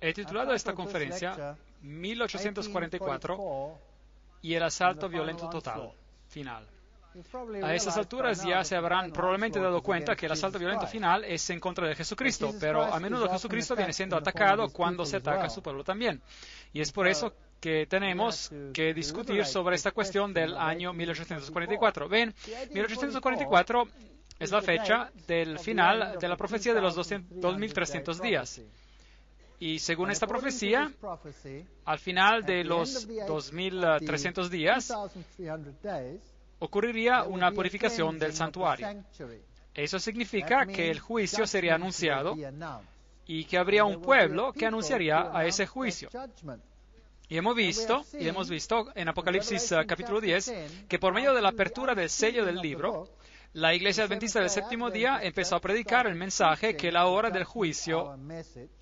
He titulado esta conferencia 1844 y el asalto violento total, final. A estas alturas ya se habrán probablemente dado cuenta que el asalto violento final es en contra de Jesucristo, pero a menudo Jesucristo viene siendo atacado cuando se ataca a su pueblo también. Y es por eso que tenemos que discutir sobre esta cuestión del año 1844. Ven, 1844 es la fecha del final de la profecía de los 2300 días. Y según esta profecía, al final de los 2300 días, ocurriría una purificación del santuario. Eso significa que el juicio sería anunciado y que habría un pueblo que anunciaría a ese juicio. Y hemos visto en Apocalipsis capítulo 10 que por medio de la apertura del sello del libro, la Iglesia Adventista del Séptimo Día empezó a predicar el mensaje que la hora del juicio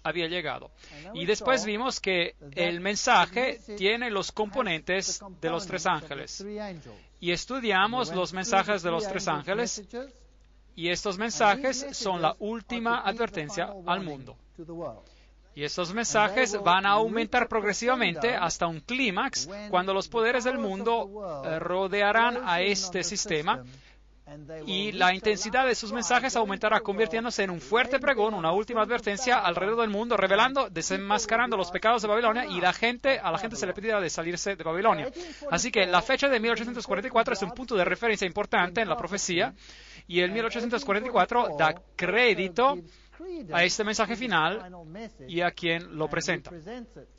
había llegado. Y después vimos que el mensaje tiene los componentes de los tres ángeles. Y estudiamos los mensajes de los tres ángeles, y estos mensajes son la última advertencia al mundo. Y estos mensajes van a aumentar progresivamente hasta un clímax cuando los poderes del mundo rodearán a este sistema. Y la intensidad de sus mensajes aumentará, convirtiéndose en un fuerte pregón, una última advertencia alrededor del mundo, revelando, desenmascarando los pecados de Babilonia, y a la gente se le pedirá de salirse de Babilonia. Así que la fecha de 1844 es un punto de referencia importante en la profecía, y el 1844 da crédito a este mensaje final y a quien lo presenta.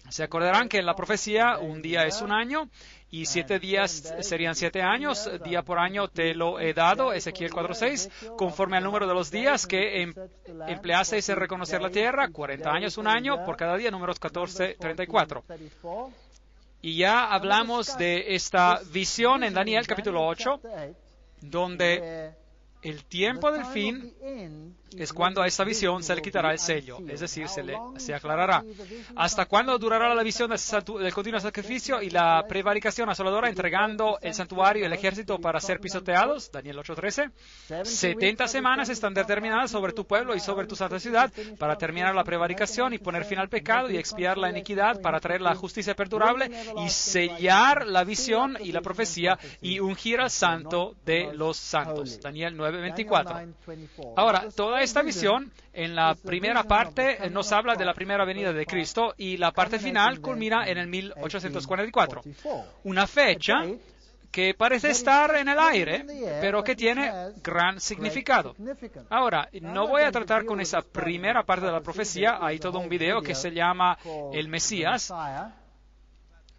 Se acordarán que en la profecía un día es un año y 7 días serían 7 años, día por año te lo he dado, Ezequiel 4:6, conforme al número de los días que empleaseis en reconocer la tierra, 40 años un año, por cada día, números 14:34. Y ya hablamos de esta visión en Daniel capítulo 8, donde el tiempo del fin es cuando a esta visión se le quitará el sello, es decir, se aclarará. ¿Hasta cuándo durará la visión del continuo sacrificio y la prevaricación asoladora entregando el santuario y el ejército para ser pisoteados? Daniel 8:13. 70 semanas están determinadas sobre tu pueblo y sobre tu santa ciudad para terminar la prevaricación y poner fin al pecado y expiar la iniquidad para traer la justicia perdurable y sellar la visión y la profecía y ungir al santo de los santos. Daniel 9:24. Ahora, toda esta visión, en la primera parte, nos habla de la primera venida de Cristo y la parte final culmina en el 1844. Una fecha que parece estar en el aire, pero que tiene gran significado. Ahora, no voy a tratar con esa primera parte de la profecía, hay todo un video que se llama El Mesías,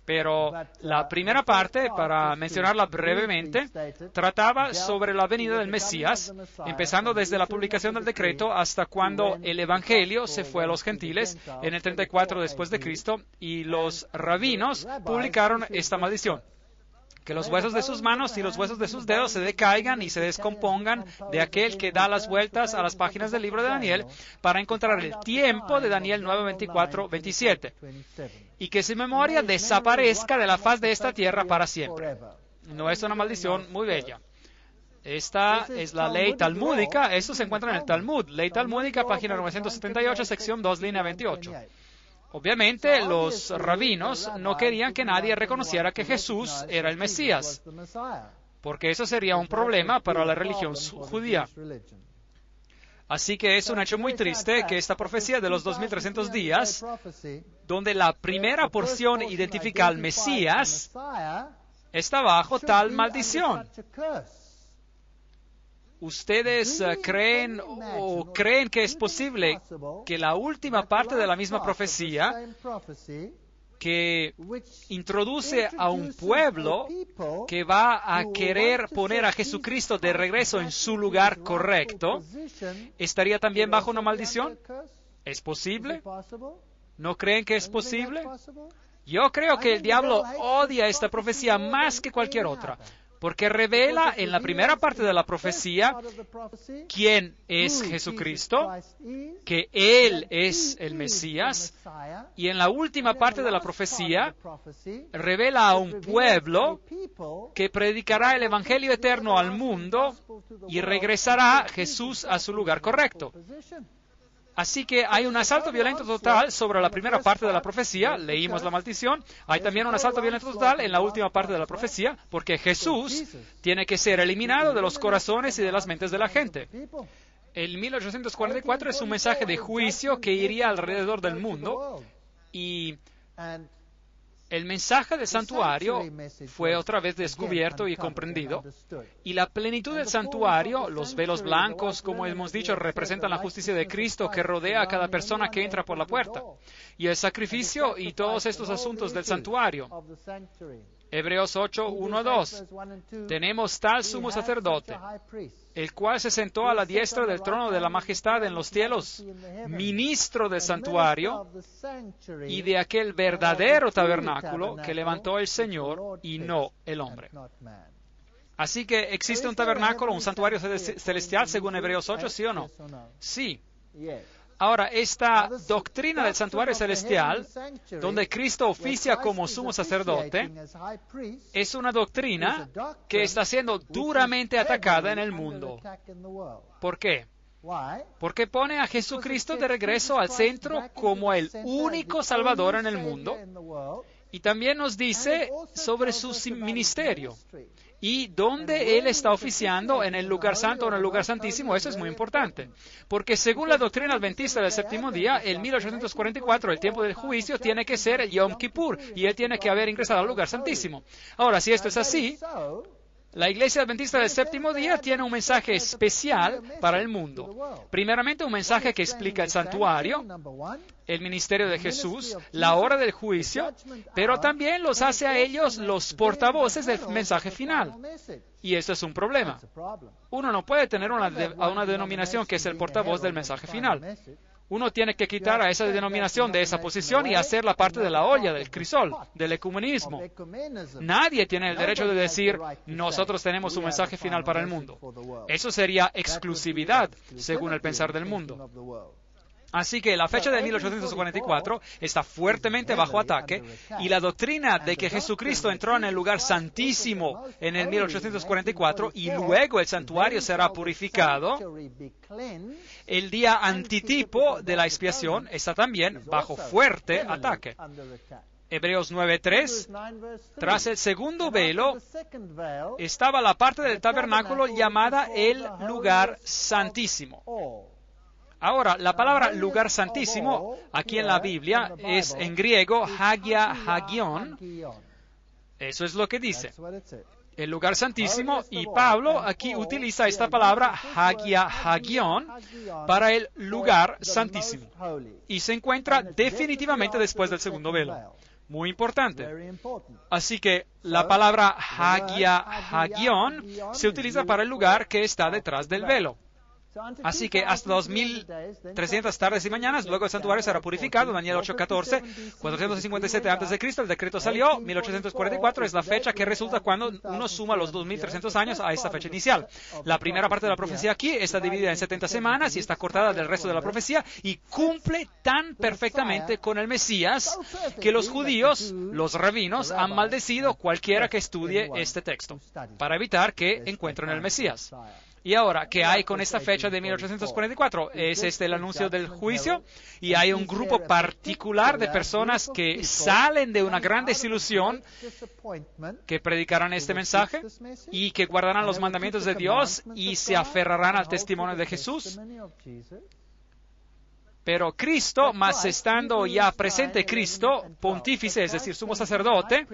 pero la primera parte, para mencionarla brevemente, trataba sobre la venida del Mesías, empezando desde la publicación del decreto hasta cuando el Evangelio se fue a los gentiles en el 34 después de Cristo y los rabinos publicaron esta maldición. que los huesos de sus manos y los huesos de sus dedos se decaigan y se descompongan de aquel que da las vueltas a las páginas del libro de Daniel para encontrar el tiempo de Daniel 9, 24, 27, y que su memoria desaparezca de la faz de esta tierra para siempre. No es una maldición muy bella. Esta es la ley talmúdica. Esto se encuentra en el Talmud. Ley talmúdica, página 978, sección 2, línea 28. Obviamente, los rabinos no querían que nadie reconociera que Jesús era el Mesías, porque eso sería un problema para la religión judía. Así que es un hecho muy triste que esta profecía de los 2300 días, donde la primera porción identifica al Mesías, está bajo tal maldición. ¿Ustedes creen que es posible que la última parte de la misma profecía, que introduce a un pueblo que va a querer poner a Jesucristo de regreso en su lugar correcto, estaría también bajo una maldición? ¿Es posible? ¿No creen que es posible? Yo creo que el diablo odia esta profecía más que cualquier otra, porque revela en la primera parte de la profecía quién es Jesucristo, que Él es el Mesías, y en la última parte de la profecía revela a un pueblo que predicará el Evangelio eterno al mundo y regresará Jesús a su lugar correcto. Así que hay un asalto violento total sobre la primera parte de la profecía. Leímos la maldición. Hay también un asalto violento total en la última parte de la profecía, porque Jesús tiene que ser eliminado de los corazones y de las mentes de la gente. El 1844 es un mensaje de juicio que iría alrededor del mundo, y el mensaje del santuario fue otra vez descubierto y comprendido, y la plenitud del santuario, los velos blancos, como hemos dicho, representan la justicia de Cristo que rodea a cada persona que entra por la puerta, y el sacrificio y todos estos asuntos del santuario. Hebreos 8, 1 a 2. Tenemos tal sumo sacerdote, el cual se sentó a la diestra del trono de la majestad en los cielos, ministro del santuario y de aquel verdadero tabernáculo que levantó el Señor y no el hombre. Así que existe un tabernáculo, un santuario celestial, según Hebreos 8, ¿sí o no? Sí. Ahora, esta doctrina del santuario celestial, donde Cristo oficia como sumo sacerdote, es una doctrina que está siendo duramente atacada en el mundo. ¿Por qué? Porque pone a Jesucristo de regreso al centro como el único Salvador en el mundo, y también nos dice sobre su ministerio y dónde Él está oficiando, en el lugar santo o en el lugar santísimo. Eso es muy importante, porque según la doctrina adventista del séptimo día, el 1844, el tiempo del juicio, tiene que ser el Yom Kippur, y Él tiene que haber ingresado al lugar santísimo. Ahora, si esto es así, la Iglesia Adventista del Séptimo Día tiene un mensaje especial para el mundo. Primeramente, un mensaje que explica el santuario, el ministerio de Jesús, la hora del juicio, pero también los hace a ellos los portavoces del mensaje final. Y esto es un problema. Uno no puede tener una denominación que es el portavoz del mensaje final. Uno tiene que quitar a esa denominación de esa posición y hacerla parte de la olla, del crisol, del ecumenismo. Nadie tiene el derecho de decir, nosotros tenemos un mensaje final para el mundo. Eso sería exclusividad, según el pensar del mundo. Así que la fecha de 1844 está fuertemente bajo ataque, y la doctrina de que Jesucristo entró en el lugar santísimo en el 1844 y luego el santuario será purificado, el día antitipo de la expiación, está también bajo fuerte ataque. Hebreos 9:3, tras el segundo velo estaba la parte del tabernáculo llamada el lugar santísimo. Ahora, la palabra lugar santísimo, aquí en la Biblia, es en griego Hagia Hagion. Eso es lo que dice. El lugar santísimo, y Pablo aquí utiliza esta palabra Hagia Hagion para el lugar santísimo. Y se encuentra definitivamente después del segundo velo. Muy importante. Así que la palabra Hagia Hagion se utiliza para el lugar que está detrás del velo. Así que hasta 2300 tardes y mañanas, luego el santuario será purificado. Daniel 8:14, 457 a.C., el decreto salió, 1844 es la fecha que resulta cuando uno suma los 2300 años a esta fecha inicial. La primera parte de la profecía aquí está dividida en 70 semanas y está cortada del resto de la profecía y cumple tan perfectamente con el Mesías que los judíos, los rabinos, han maldecido cualquiera que estudie este texto para evitar que encuentren el Mesías. Y ahora, ¿qué hay con esta fecha de 1844? Es el anuncio del juicio y hay un grupo particular de personas que salen de una gran desilusión, que predicarán este mensaje y que guardarán los mandamientos de Dios y se aferrarán al testimonio de Jesús. Pero Cristo, más estando ya presente Cristo, pontífice, es decir, sumo sacerdote,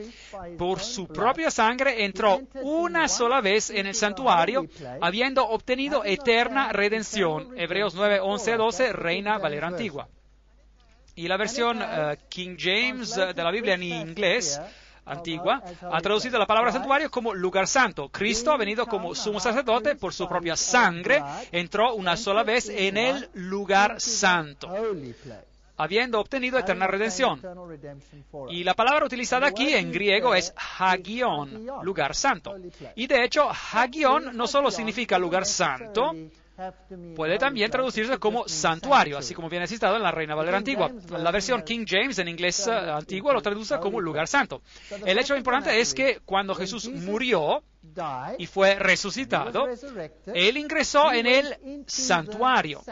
por su propia sangre entró una sola vez en el santuario, habiendo obtenido eterna redención. Hebreos 9, 11, 12, Reina Valera Antigua. Y la versión King James de la Biblia en inglés antigua ha traducido la palabra santuario como lugar santo. Cristo ha venido como sumo sacerdote por su propia sangre, entró una sola vez en el lugar santo, habiendo obtenido eterna redención. Y la palabra utilizada aquí en griego es hagion, lugar santo. Y de hecho, hagion no solo significa lugar santo, puede también traducirse como santuario, así como viene citado en la Reina Valera Antigua. La versión King James en inglés antiguo lo traduce como lugar santo. El hecho importante es que cuando Jesús murió y fue resucitado, Él ingresó en el santuario.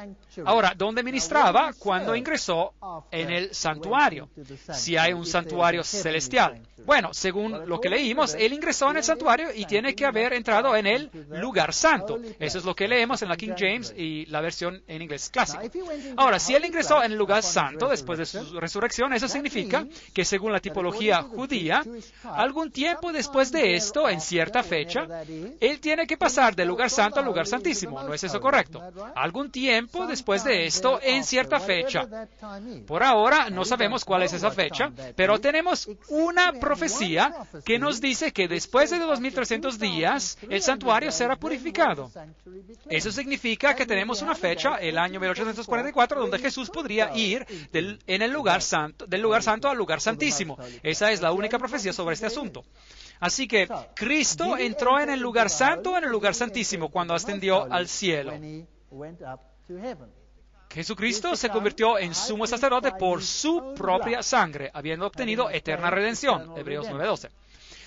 Ahora, ¿dónde ministraba cuando ingresó en el santuario? Si hay un santuario celestial. Bueno, según lo que leímos, Él ingresó en el santuario y tiene que haber entrado en el lugar santo. Eso es lo que leemos en la King James y la versión en inglés clásico. Ahora, si Él ingresó en el lugar santo después de su resurrección, eso significa que según la tipología judía, algún tiempo después de esto, en cierta fecha, Él tiene que pasar del lugar santo al lugar santísimo. ¿No es eso correcto? Algún tiempo después de esto, en cierta fecha. Por ahora no sabemos cuál es esa fecha, pero tenemos una profecía que nos dice que después de 2300 días, el santuario será purificado. Eso significa que tenemos una fecha, el año 1844, donde Jesús podría ir del lugar santo al lugar santísimo. Esa es la única profecía sobre este asunto. Así que Cristo entró en el lugar santo, en el lugar santísimo, cuando ascendió al cielo. Jesucristo se convirtió en sumo sacerdote por su propia sangre, habiendo obtenido eterna redención. Hebreos 9:12.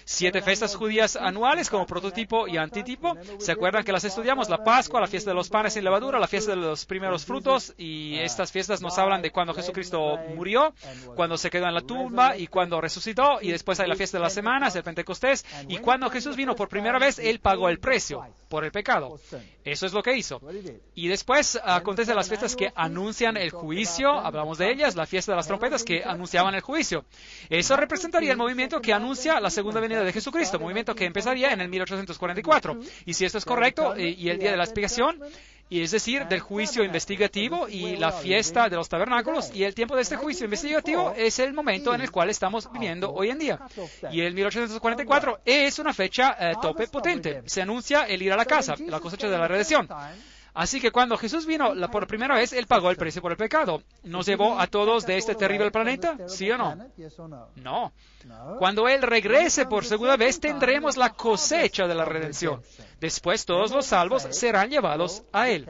7 fiestas judías anuales como prototipo y antitipo. ¿Se acuerdan que las estudiamos? La Pascua, la fiesta de los panes sin levadura, la fiesta de los primeros frutos, y estas fiestas nos hablan de cuando Jesucristo murió, cuando se quedó en la tumba y cuando resucitó, y después hay la fiesta de las semanas, el Pentecostés, y cuando Jesús vino por primera vez, Él pagó el precio por el pecado. Eso es lo que hizo. Y después acontecen las fiestas que anuncian el juicio, hablamos de ellas, la fiesta de las trompetas que anunciaban el juicio. Eso representaría el movimiento que anuncia la segunda venida de Jesucristo, movimiento que empezaría en el 1844. Y si esto es correcto, y el día de la expiación, y es decir, del juicio investigativo y la fiesta de los tabernáculos, y el tiempo de este juicio investigativo es el momento en el cual estamos viviendo hoy en día. Y el 1844 es una fecha tope potente. Se anuncia el ir a la casa, la cosecha de la redención. Así que cuando Jesús vino por primera vez, Él pagó el precio por el pecado. ¿Nos llevó a todos de este terrible planeta? ¿Sí o no? No. Cuando Él regrese por segunda vez, tendremos la cosecha de la redención. Después todos los salvos serán llevados a Él.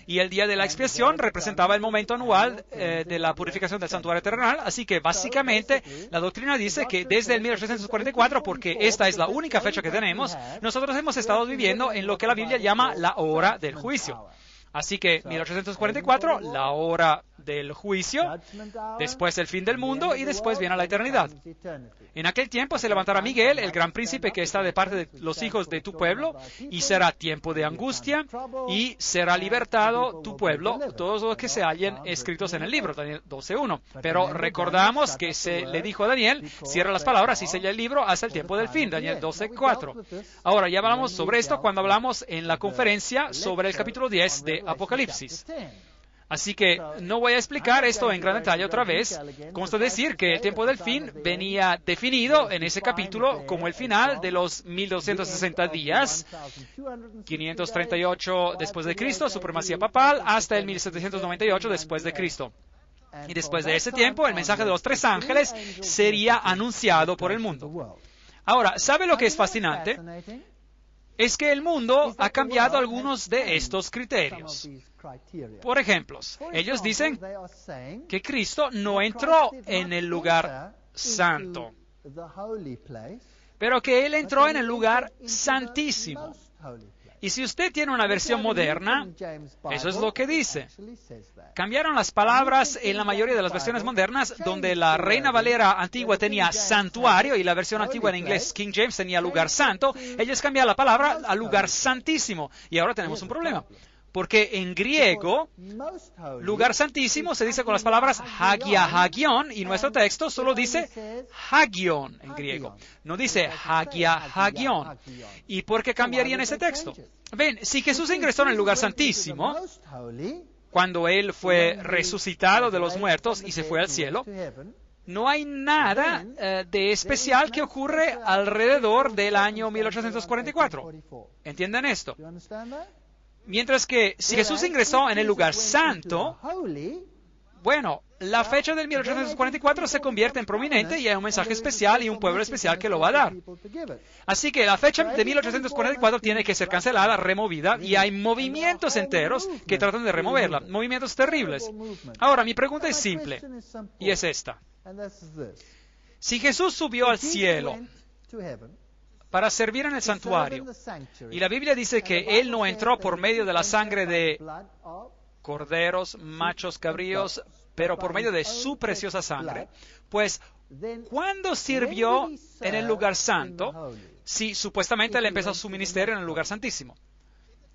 Y el día de la expiación representaba el momento anual de la purificación del santuario terrenal. Así que básicamente la doctrina dice que desde el 1844, porque esta es la única fecha que tenemos, nosotros hemos estado viviendo en lo que la Biblia llama la hora del juicio. Así que 1844, la hora del juicio, después el fin del mundo y después viene la eternidad. En aquel tiempo se levantará Miguel, el gran príncipe que está de parte de los hijos de tu pueblo, y será tiempo de angustia y será libertado tu pueblo, todos los que se hallen escritos en el libro, Daniel 12:1. Pero recordamos que se le dijo a Daniel, cierra las palabras y sella el libro hasta el tiempo del fin, Daniel 12:4. Ahora, ya hablamos sobre esto cuando hablamos en la conferencia sobre el capítulo 10 de Apocalipsis. Así que no voy a explicar esto en gran detalle otra vez. Consta decir que el tiempo del fin venía definido en ese capítulo como el final de los 1260 días, 538 después de Cristo, supremacía papal, hasta el 1798 después de Cristo. Y después de ese tiempo, el mensaje de los tres ángeles sería anunciado por el mundo. Ahora, ¿sabe lo que es fascinante? Es que el mundo ha cambiado algunos de estos criterios. Por ejemplo, ellos dicen que Cristo no entró en el lugar santo, pero que Él entró en el lugar santísimo. Y si usted tiene una versión moderna, eso es lo que dice. Cambiaron las palabras en la mayoría de las versiones modernas, donde la Reina Valera antigua tenía santuario y la versión antigua en inglés, King James, tenía lugar santo. Ellos cambiaron la palabra a lugar santísimo. Y ahora tenemos un problema. Porque en griego, lugar santísimo se dice con las palabras hagia, hagion, y nuestro texto solo dice hagion en griego. No dice hagia, hagion. ¿Y por qué cambiarían ese texto? Ven, si Jesús ingresó en el lugar santísimo, cuando Él fue resucitado de los muertos y se fue al cielo, no hay nada de especial que ocurre alrededor del año 1844. ¿Entienden esto? Mientras que si Jesús ingresó en el lugar santo, bueno, la fecha del 1844 se convierte en prominente y hay un mensaje especial y un pueblo especial que lo va a dar. Así que la fecha de 1844 tiene que ser cancelada, removida, y hay movimientos enteros que tratan de removerla, movimientos terribles. Ahora, mi pregunta es simple, y es esta. Si Jesús subió al cielo para servir en el santuario, y la Biblia dice que Él no entró por medio de la sangre de corderos, machos, cabríos, pero por medio de su preciosa sangre, pues, ¿cuándo sirvió en el lugar santo si supuestamente Él empezó su ministerio en el lugar santísimo?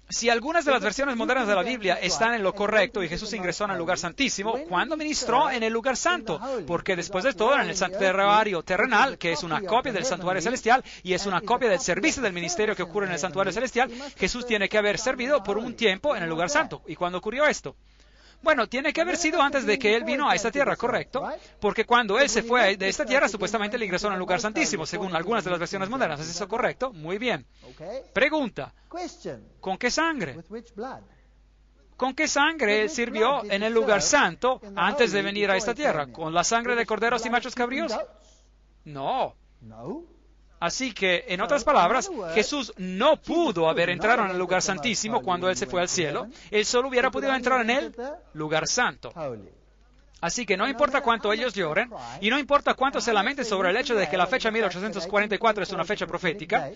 Si algunas de las versiones modernas de la Biblia están en lo correcto y Jesús ingresó en el lugar santísimo, ¿cuándo ministró en el lugar santo? Porque después de todo, en el santuario terrenal, que es una copia del santuario celestial y es una copia del servicio del ministerio que ocurre en el santuario celestial, Jesús tiene que haber servido por un tiempo en el lugar santo. ¿Y cuándo ocurrió esto? Bueno, tiene que haber sido antes de que Él vino a esta tierra, ¿correcto? Porque cuando Él se fue de esta tierra, supuestamente le ingresó en el lugar santísimo, según algunas de las versiones modernas. ¿Es eso correcto? Muy bien. Pregunta, ¿con qué sangre? ¿Con qué sangre Él sirvió en el lugar santo antes de venir a esta tierra? ¿Con la sangre de corderos y machos cabríos? No. Así que, en otras palabras, Jesús no pudo haber entrado en el lugar santísimo cuando Él se fue al cielo. Él solo hubiera podido entrar en el lugar santo. Así que no importa cuánto ellos lloren, y no importa cuánto se lamenten sobre el hecho de que la fecha 1844 es una fecha profética,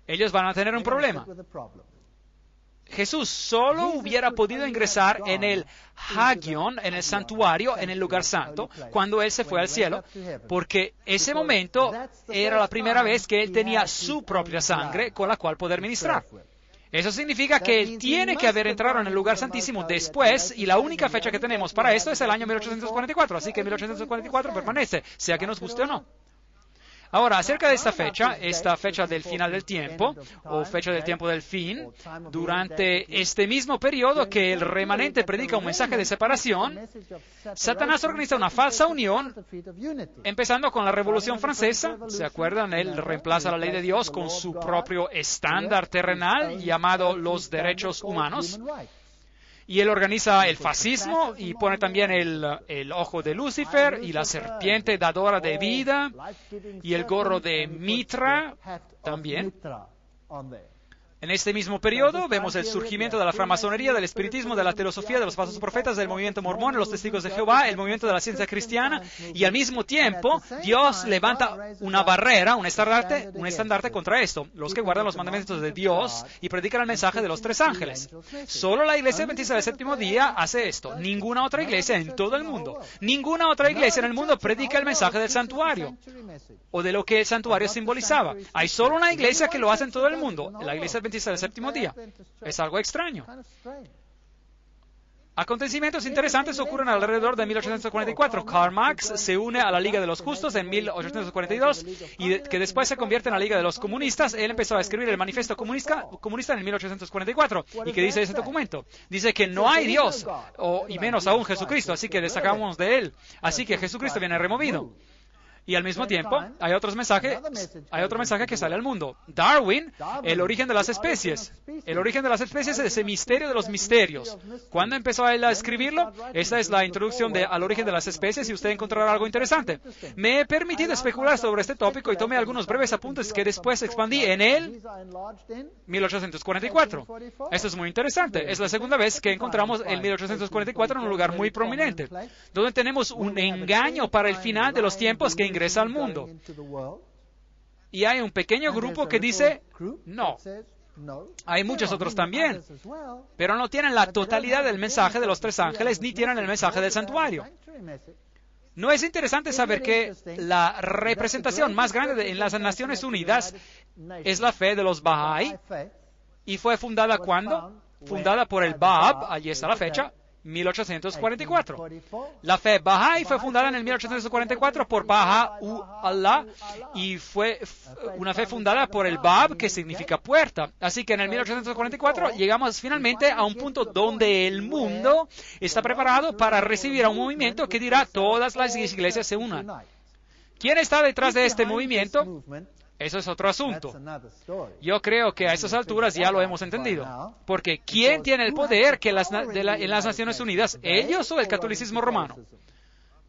ellos van a tener un problema. Jesús solo hubiera podido ingresar en el Hagion, en el santuario, en el lugar santo, cuando Él se fue al cielo, porque ese momento era la primera vez que Él tenía su propia sangre con la cual poder ministrar. Eso significa que Él tiene que haber entrado en el lugar santísimo después, y la única fecha que tenemos para esto es el año 1844, así que 1844 permanece, sea que nos guste o no. Ahora, acerca de esta fecha del final del tiempo, o fecha del tiempo del fin, durante este mismo periodo que el remanente predica un mensaje de separación, Satanás organiza una falsa unión, empezando con la Revolución Francesa. ¿Se acuerdan? Él reemplaza la ley de Dios con su propio estándar terrenal llamado los derechos humanos. Y él organiza el fascismo y pone también el ojo de Lucifer y la serpiente dadora de vida y el gorro de Mitra también. En este mismo periodo vemos el surgimiento de la francmasonería, del espiritismo, de la teosofía, de los falsos profetas, del movimiento mormón, los testigos de Jehová, el movimiento de la ciencia cristiana, y al mismo tiempo Dios levanta una barrera, un estandarte contra esto, los que guardan los mandamientos de Dios y predican el mensaje de los tres ángeles. Solo la iglesia adventista del séptimo día hace esto. Ninguna otra iglesia en todo el mundo, ninguna otra iglesia en el mundo predica el mensaje del santuario o de lo que el santuario simbolizaba. Hay solo una iglesia que lo hace en todo el mundo, la iglesia adventista del séptimo día. Es algo extraño. Acontecimientos interesantes ocurren alrededor de 1844. Karl Marx se une a la Liga de los Justos en 1842 y que después se convierte en la Liga de los Comunistas. Él empezó a escribir el Manifiesto Comunista en 1844. ¿Y qué dice ese documento? Dice que no hay Dios, y menos aún Jesucristo, así que destacamos de él. Así que Jesucristo viene removido. Y al mismo tiempo, hay otro mensaje que sale al mundo. Darwin, el origen de las especies. El origen de las especies es el misterio de los misterios. ¿Cuándo empezó él a escribirlo? Esta es la introducción al origen de las especies y usted encontrará algo interesante. Me he permitido especular sobre este tópico y tomé algunos breves apuntes que después expandí en el 1844. Esto es muy interesante. Es la segunda vez que encontramos el 1844 en un lugar muy prominente, donde tenemos un engaño para el final de los tiempos que ingresa al mundo. Y hay un pequeño grupo que dice, no. Hay muchos otros también, pero no tienen la totalidad del mensaje de los tres ángeles, ni tienen el mensaje del santuario. ¿No es interesante saber que la representación más grande en las Naciones Unidas es la fe de los Bahá'í? ¿Y fue fundada cuándo? Fundada por el Bab, allí está la fecha, 1844. La fe Bahá'í fue fundada en el 1844 por Baha'u'llah y fue una fe fundada por el Bab, que significa puerta. Así que en el 1844 llegamos finalmente a un punto donde el mundo está preparado para recibir a un movimiento que dirá todas las iglesias se unan. ¿Quién está detrás de este movimiento? Eso es otro asunto. Yo creo que a esas alturas ya lo hemos entendido. Porque ¿quién tiene el poder en las Naciones Unidas? ¿Ellos o el catolicismo romano?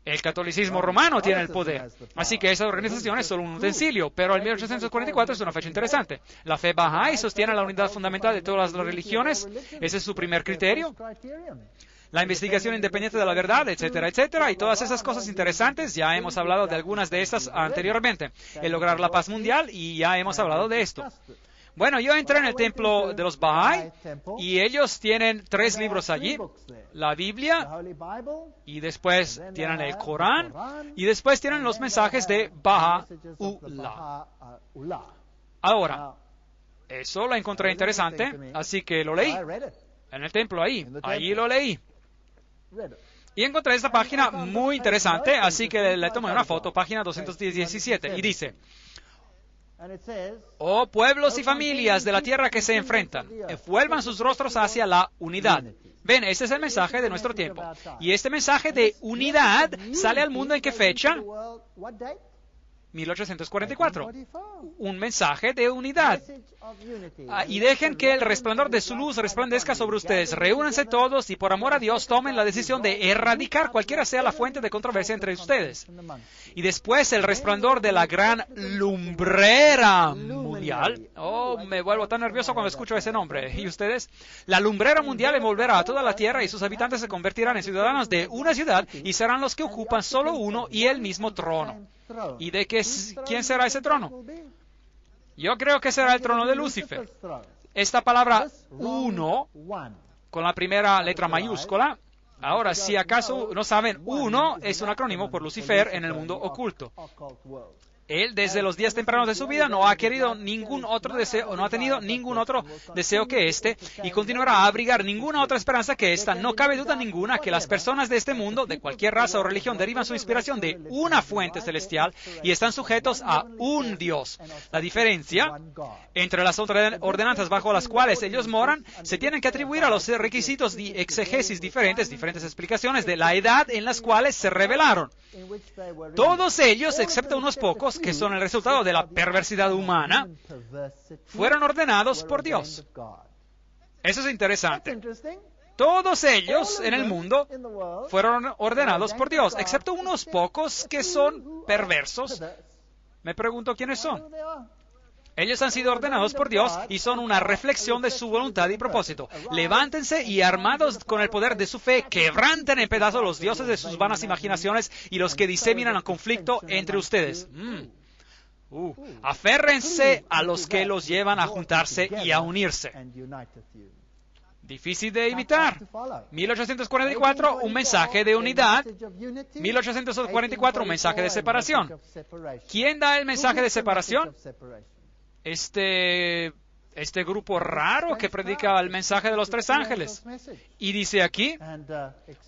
El catolicismo romano tiene el poder. Así que esa organización es solo un utensilio. Pero el 1844 es una fecha interesante. La fe Bahá'í sostiene la unidad fundamental de todas las religiones. Ese es su primer criterio. La investigación independiente de la verdad, etcétera, etcétera, y todas esas cosas interesantes, ya hemos hablado de algunas de estas anteriormente. El lograr la paz mundial, y ya hemos hablado de esto. Bueno, yo entré en el templo de los Bahá'í, y ellos tienen 3 libros allí. La Biblia, y después tienen el Corán, y después tienen los mensajes de Baha'u'llah. Ahora, eso lo encontré interesante, así que lo leí. En el templo allí lo leí. Y encontré esta página muy interesante, así que le tomé una foto, página 217, y dice: oh pueblos y familias de la tierra que se enfrentan, vuelvan sus rostros hacia la unidad. Ven, este es el mensaje de nuestro tiempo. Y este mensaje de unidad sale al mundo ¿en qué fecha? 1844. Un mensaje de unidad. Y dejen que el resplandor de su luz resplandezca sobre ustedes. Reúnanse todos y por amor a Dios tomen la decisión de erradicar cualquiera sea la fuente de controversia entre ustedes. Y después el resplandor de la gran lumbrera mundial. Oh, me vuelvo tan nervioso cuando escucho ese nombre. ¿Y ustedes? La lumbrera mundial envolverá a toda la tierra y sus habitantes se convertirán en ciudadanos de una ciudad y serán los que ocupan solo uno y el mismo trono. ¿Y de quién será ese trono? Yo creo que será el trono de Lucifer. Esta palabra uno, con la primera letra mayúscula, ahora, si acaso no saben, uno es un acrónimo por Lucifer en el mundo oculto. Él, desde los días tempranos de su vida, no ha querido ningún otro deseo, no ha tenido ningún otro deseo que este, y continuará a abrigar ninguna otra esperanza que esta. No cabe duda ninguna que las personas de este mundo, de cualquier raza o religión, derivan su inspiración de una fuente celestial y están sujetos a un Dios. La diferencia entre las ordenanzas bajo las cuales ellos moran se tienen que atribuir a los requisitos de exegesis diferentes explicaciones de la edad en las cuales se revelaron. Todos ellos, excepto unos pocos, que son el resultado de la perversidad humana, fueron ordenados por Dios. Eso es interesante. Todos ellos en el mundo fueron ordenados por Dios, excepto unos pocos que son perversos. Me pregunto quiénes son. Ellos han sido ordenados por Dios y son una reflexión de su voluntad y propósito. Levántense y armados con el poder de su fe, quebranten en pedazos los dioses de sus vanas imaginaciones y los que diseminan el conflicto entre ustedes. Aférrense a los que los llevan a juntarse y a unirse. Difícil de imitar. 1844, un mensaje de unidad. 1844, un mensaje de separación. ¿Quién da el mensaje de separación? El este grupo raro que predica el mensaje de los tres ángeles. Y dice aquí,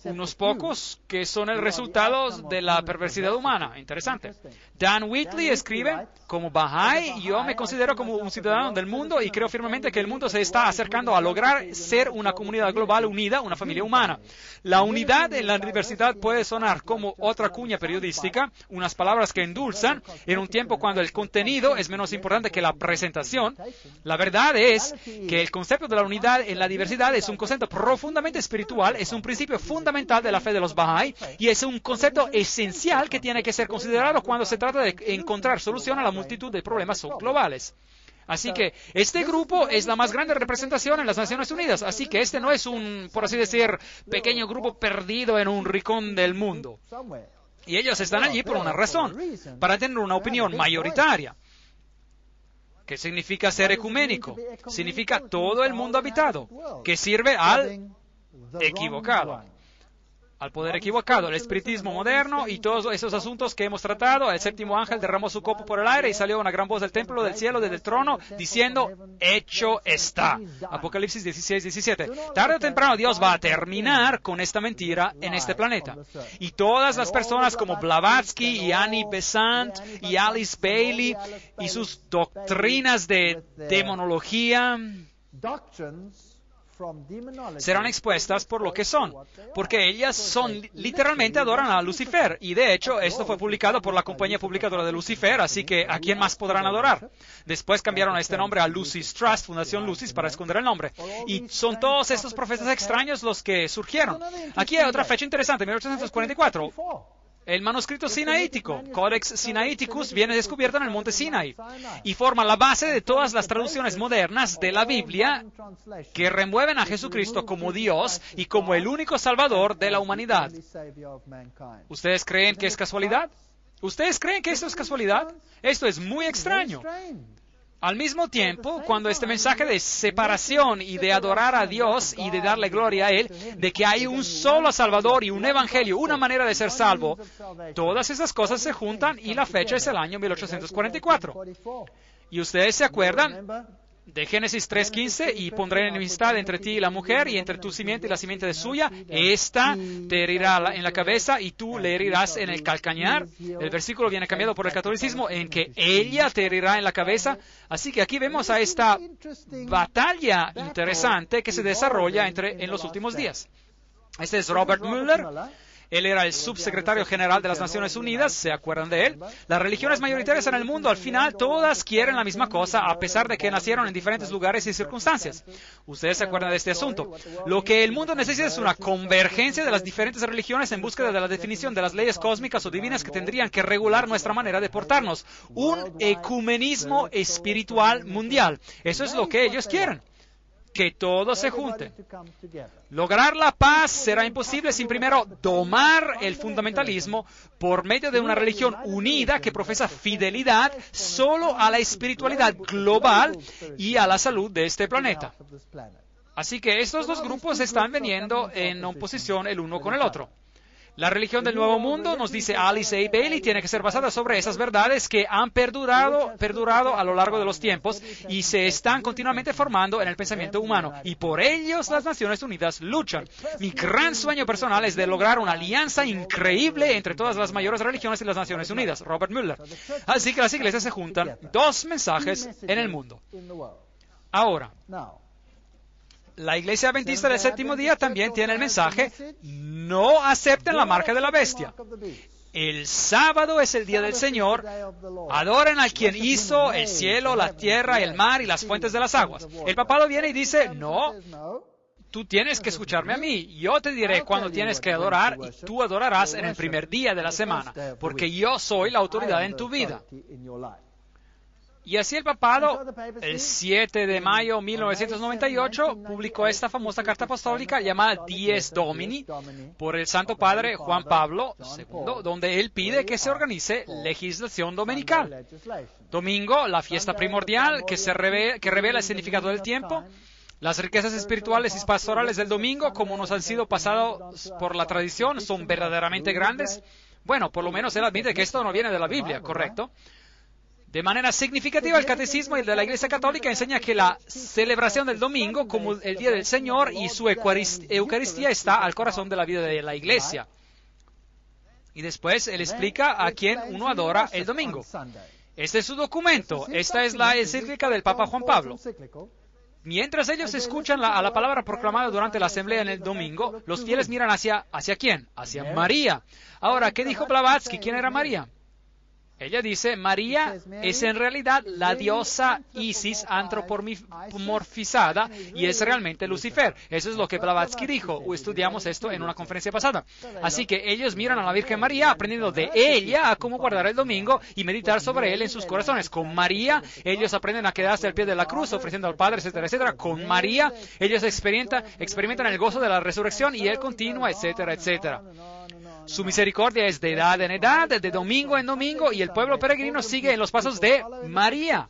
unos pocos que son el resultado de la perversidad humana. Interesante. Dan Whitley escribe, como Bahá'í, yo me considero como un ciudadano del mundo y creo firmemente que el mundo se está acercando a lograr ser una comunidad global unida, una familia humana. La unidad en la diversidad puede sonar como otra cuña periodística, unas palabras que endulzan en un tiempo cuando el contenido es menos importante que la presentación. La verdad es que el concepto de la unidad en la diversidad es un concepto profundamente espiritual, es un principio fundamental de la fe de los Bahá'í y es un concepto esencial que tiene que ser considerado cuando se trata de encontrar solución a la multitud de problemas globales. Así que este grupo es la más grande representación en las Naciones Unidas. Así que este no es un, por así decir, pequeño grupo perdido en un rincón del mundo. Y ellos están allí por una razón, para tener una opinión mayoritaria. ¿Qué significa ser ecuménico? Significa todo el mundo habitado, que sirve al equivocado. Al poder equivocado, el espiritismo moderno y todos esos asuntos que hemos tratado. El séptimo ángel derramó su copo por el aire y salió una gran voz del templo del cielo, desde el trono, diciendo, hecho está. Apocalipsis 16:17. Tarde o temprano Dios va a terminar con esta mentira en este planeta. Y todas las personas como Blavatsky y Annie Besant y Alice Bailey y sus doctrinas de demonología serán expuestas por lo que son, porque ellas literalmente adoran a Lucifer, y de hecho esto fue publicado por la compañía publicadora de Lucifer, así que ¿a quién más podrán adorar? Después cambiaron este nombre a Lucis Trust, Fundación Lucis, para esconder el nombre, y son todos estos profetas extraños los que surgieron. Aquí hay otra fecha interesante, 1844. El manuscrito sinaítico, Codex Sinaiticus, viene descubierto en el monte Sinai y forma la base de todas las traducciones modernas de la Biblia que remueven a Jesucristo como Dios y como el único Salvador de la humanidad. ¿Ustedes creen que es casualidad? ¿Ustedes creen que esto es casualidad? Esto es muy extraño. Al mismo tiempo, cuando este mensaje de separación y de adorar a Dios y de darle gloria a Él, de que hay un solo Salvador y un Evangelio, una manera de ser salvo, todas esas cosas se juntan y la fecha es el año 1844. ¿Y ustedes se acuerdan de Génesis 3:15? Y pondré enemistad entre ti y la mujer, y entre tu simiente y la simiente de suya. Esta te herirá en la cabeza y tú le herirás en el calcañar. El versículo viene cambiado por el catolicismo en que ella te herirá en la cabeza. Así que aquí vemos a esta batalla interesante que se desarrolla en los últimos días. Este es Robert Mueller. Él era el subsecretario general de las Naciones Unidas, ¿se acuerdan de él? Las religiones mayoritarias en el mundo, al final, todas quieren la misma cosa, a pesar de que nacieron en diferentes lugares y circunstancias. Ustedes se acuerdan de este asunto. Lo que el mundo necesita es una convergencia de las diferentes religiones en búsqueda de la definición de las leyes cósmicas o divinas que tendrían que regular nuestra manera de portarnos. Un ecumenismo espiritual mundial. Eso es lo que ellos quieren. Que todos se junten. Lograr la paz será imposible sin primero domar el fundamentalismo por medio de una religión unida que profesa fidelidad solo a la espiritualidad global y a la salud de este planeta. Así que estos dos grupos están viniendo en oposición el uno con el otro. La religión del Nuevo Mundo, nos dice Alice A. Bailey, tiene que ser basada sobre esas verdades que han perdurado a lo largo de los tiempos y se están continuamente formando en el pensamiento humano. Y por ellos las Naciones Unidas luchan. Mi gran sueño personal es de lograr una alianza increíble entre todas las mayores religiones y las Naciones Unidas. Robert Mueller. Así que las iglesias se juntan. Dos mensajes en el mundo. Ahora, la Iglesia Adventista del Séptimo Día también tiene el mensaje: no acepten la marca de la bestia. El sábado es el día del Señor. Adoren al quien hizo el cielo, la tierra, el mar y las fuentes de las aguas. El papado viene y dice: no, tú tienes que escucharme a mí. Yo te diré cuándo tienes que adorar y tú adorarás en el primer día de la semana, porque yo soy la autoridad en tu vida. Y así el papado, el 7 de mayo de 1998, publicó esta famosa carta apostólica llamada Dies Domini por el Santo Padre Juan Pablo II, donde él pide que se organice legislación dominical. Domingo, la fiesta primordial que revela el significado del tiempo. Las riquezas espirituales y pastorales del domingo, como nos han sido pasados por la tradición, son verdaderamente grandes. Bueno, por lo menos él admite que esto no viene de la Biblia, ¿correcto? De manera significativa, el Catecismo de la Iglesia Católica enseña que la celebración del domingo como el Día del Señor y su Eucaristía está al corazón de la vida de la Iglesia. Y después él explica a quién uno adora el domingo. Este es su documento. Esta es la encíclica del Papa Juan Pablo. Mientras ellos escuchan a la palabra proclamada durante la asamblea en el domingo, los fieles miran ¿hacia quién? Hacia María. Ahora, ¿qué dijo Blavatsky? ¿Quién era María? Ella dice, María es en realidad la diosa Isis antropomorfizada y es realmente Lucifer. Eso es lo que Blavatsky dijo. Estudiamos esto en una conferencia pasada. Así que ellos miran a la Virgen María aprendiendo de ella a cómo guardar el domingo y meditar sobre él en sus corazones. Con María, ellos aprenden a quedarse al pie de la cruz, ofreciendo al Padre, etcétera, etcétera. Con María, ellos experimentan el gozo de la resurrección y él continúa, etcétera, etcétera. Su misericordia es de edad en edad, de domingo en domingo, y el pueblo peregrino sigue en los pasos de María.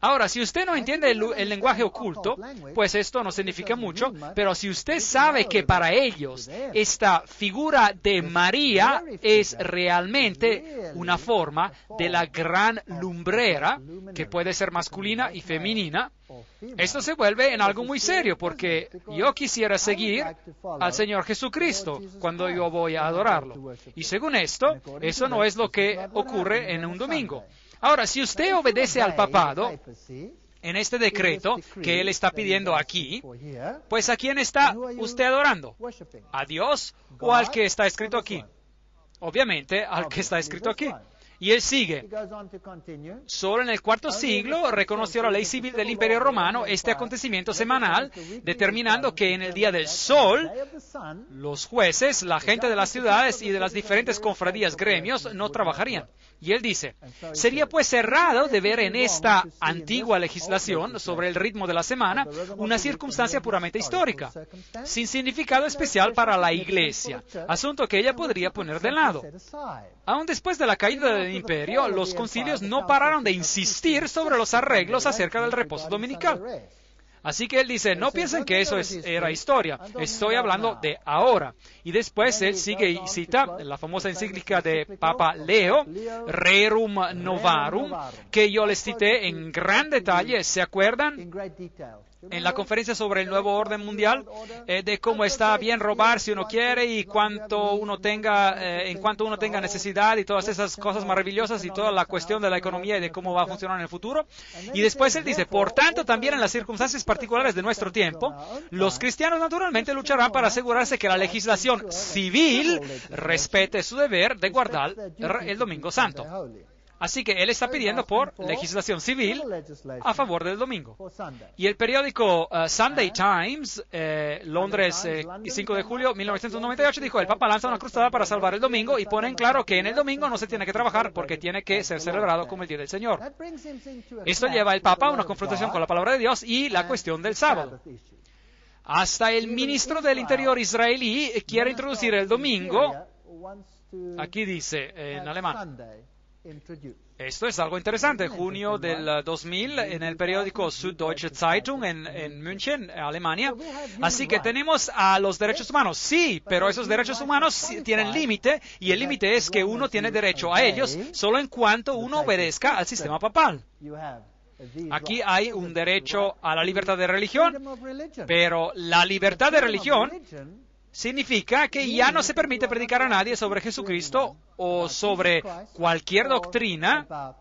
Ahora, si usted no entiende el lenguaje oculto, pues esto no significa mucho, pero si usted sabe que para ellos esta figura de María es realmente una forma de la gran lumbrera, que puede ser masculina y femenina, esto se vuelve en algo muy serio, porque yo quisiera seguir al Señor Jesucristo cuando yo voy a adorarlo. Y según esto, eso no es lo que ocurre en un domingo. Ahora, si usted obedece al papado en este decreto que él está pidiendo aquí, pues ¿a quién está usted adorando? ¿A Dios o al que está escrito aquí? Obviamente, al que está escrito aquí. Y él sigue. Solo en el IV siglo reconoció la ley civil del Imperio Romano este acontecimiento semanal, determinando que en el día del sol, los jueces, la gente de las ciudades y de las diferentes cofradías gremios no trabajarían. Y él dice, sería pues errado de ver en esta antigua legislación sobre el ritmo de la semana una circunstancia puramente histórica, sin significado especial para la Iglesia, asunto que ella podría poner de lado. Aún después de la caída del imperio, los concilios no pararon de insistir sobre los arreglos acerca del reposo dominical. Así que él dice, no piensen que eso era historia, estoy hablando de ahora. Y después él sigue y cita la famosa encíclica de Papa Leo, Rerum Novarum, que yo les cité en gran detalle, ¿se acuerdan? En la conferencia sobre el nuevo orden mundial, de cómo está bien robar si uno quiere y en cuanto uno tenga necesidad y todas esas cosas maravillosas y toda la cuestión de la economía y de cómo va a funcionar en el futuro. Y después él dice, por tanto, también en las circunstancias particulares de nuestro tiempo, los cristianos naturalmente lucharán para asegurarse que la legislación civil respete su deber de guardar el Domingo Santo. Así que él está pidiendo por legislación civil a favor del domingo. Y el periódico Sunday Times, Londres, 5 de julio de 1998, dijo, el Papa lanza una cruzada para salvar el domingo y pone en claro que en el domingo no se tiene que trabajar porque tiene que ser celebrado como el Día del Señor. Esto lleva al Papa a una confrontación con la palabra de Dios y la cuestión del sábado. Hasta el ministro del Interior israelí quiere introducir el domingo, aquí dice en alemán. Esto es algo interesante. Junio del 2000 en el periódico Süddeutsche Zeitung en München, Alemania. Así que tenemos a los derechos humanos. Sí, pero esos derechos humanos tienen límite y el límite es que uno tiene derecho a ellos solo en cuanto uno obedezca al sistema papal. Aquí hay un derecho a la libertad de religión, pero la libertad de religión significa que ya no se permite predicar a nadie sobre Jesucristo o sobre cualquier doctrina,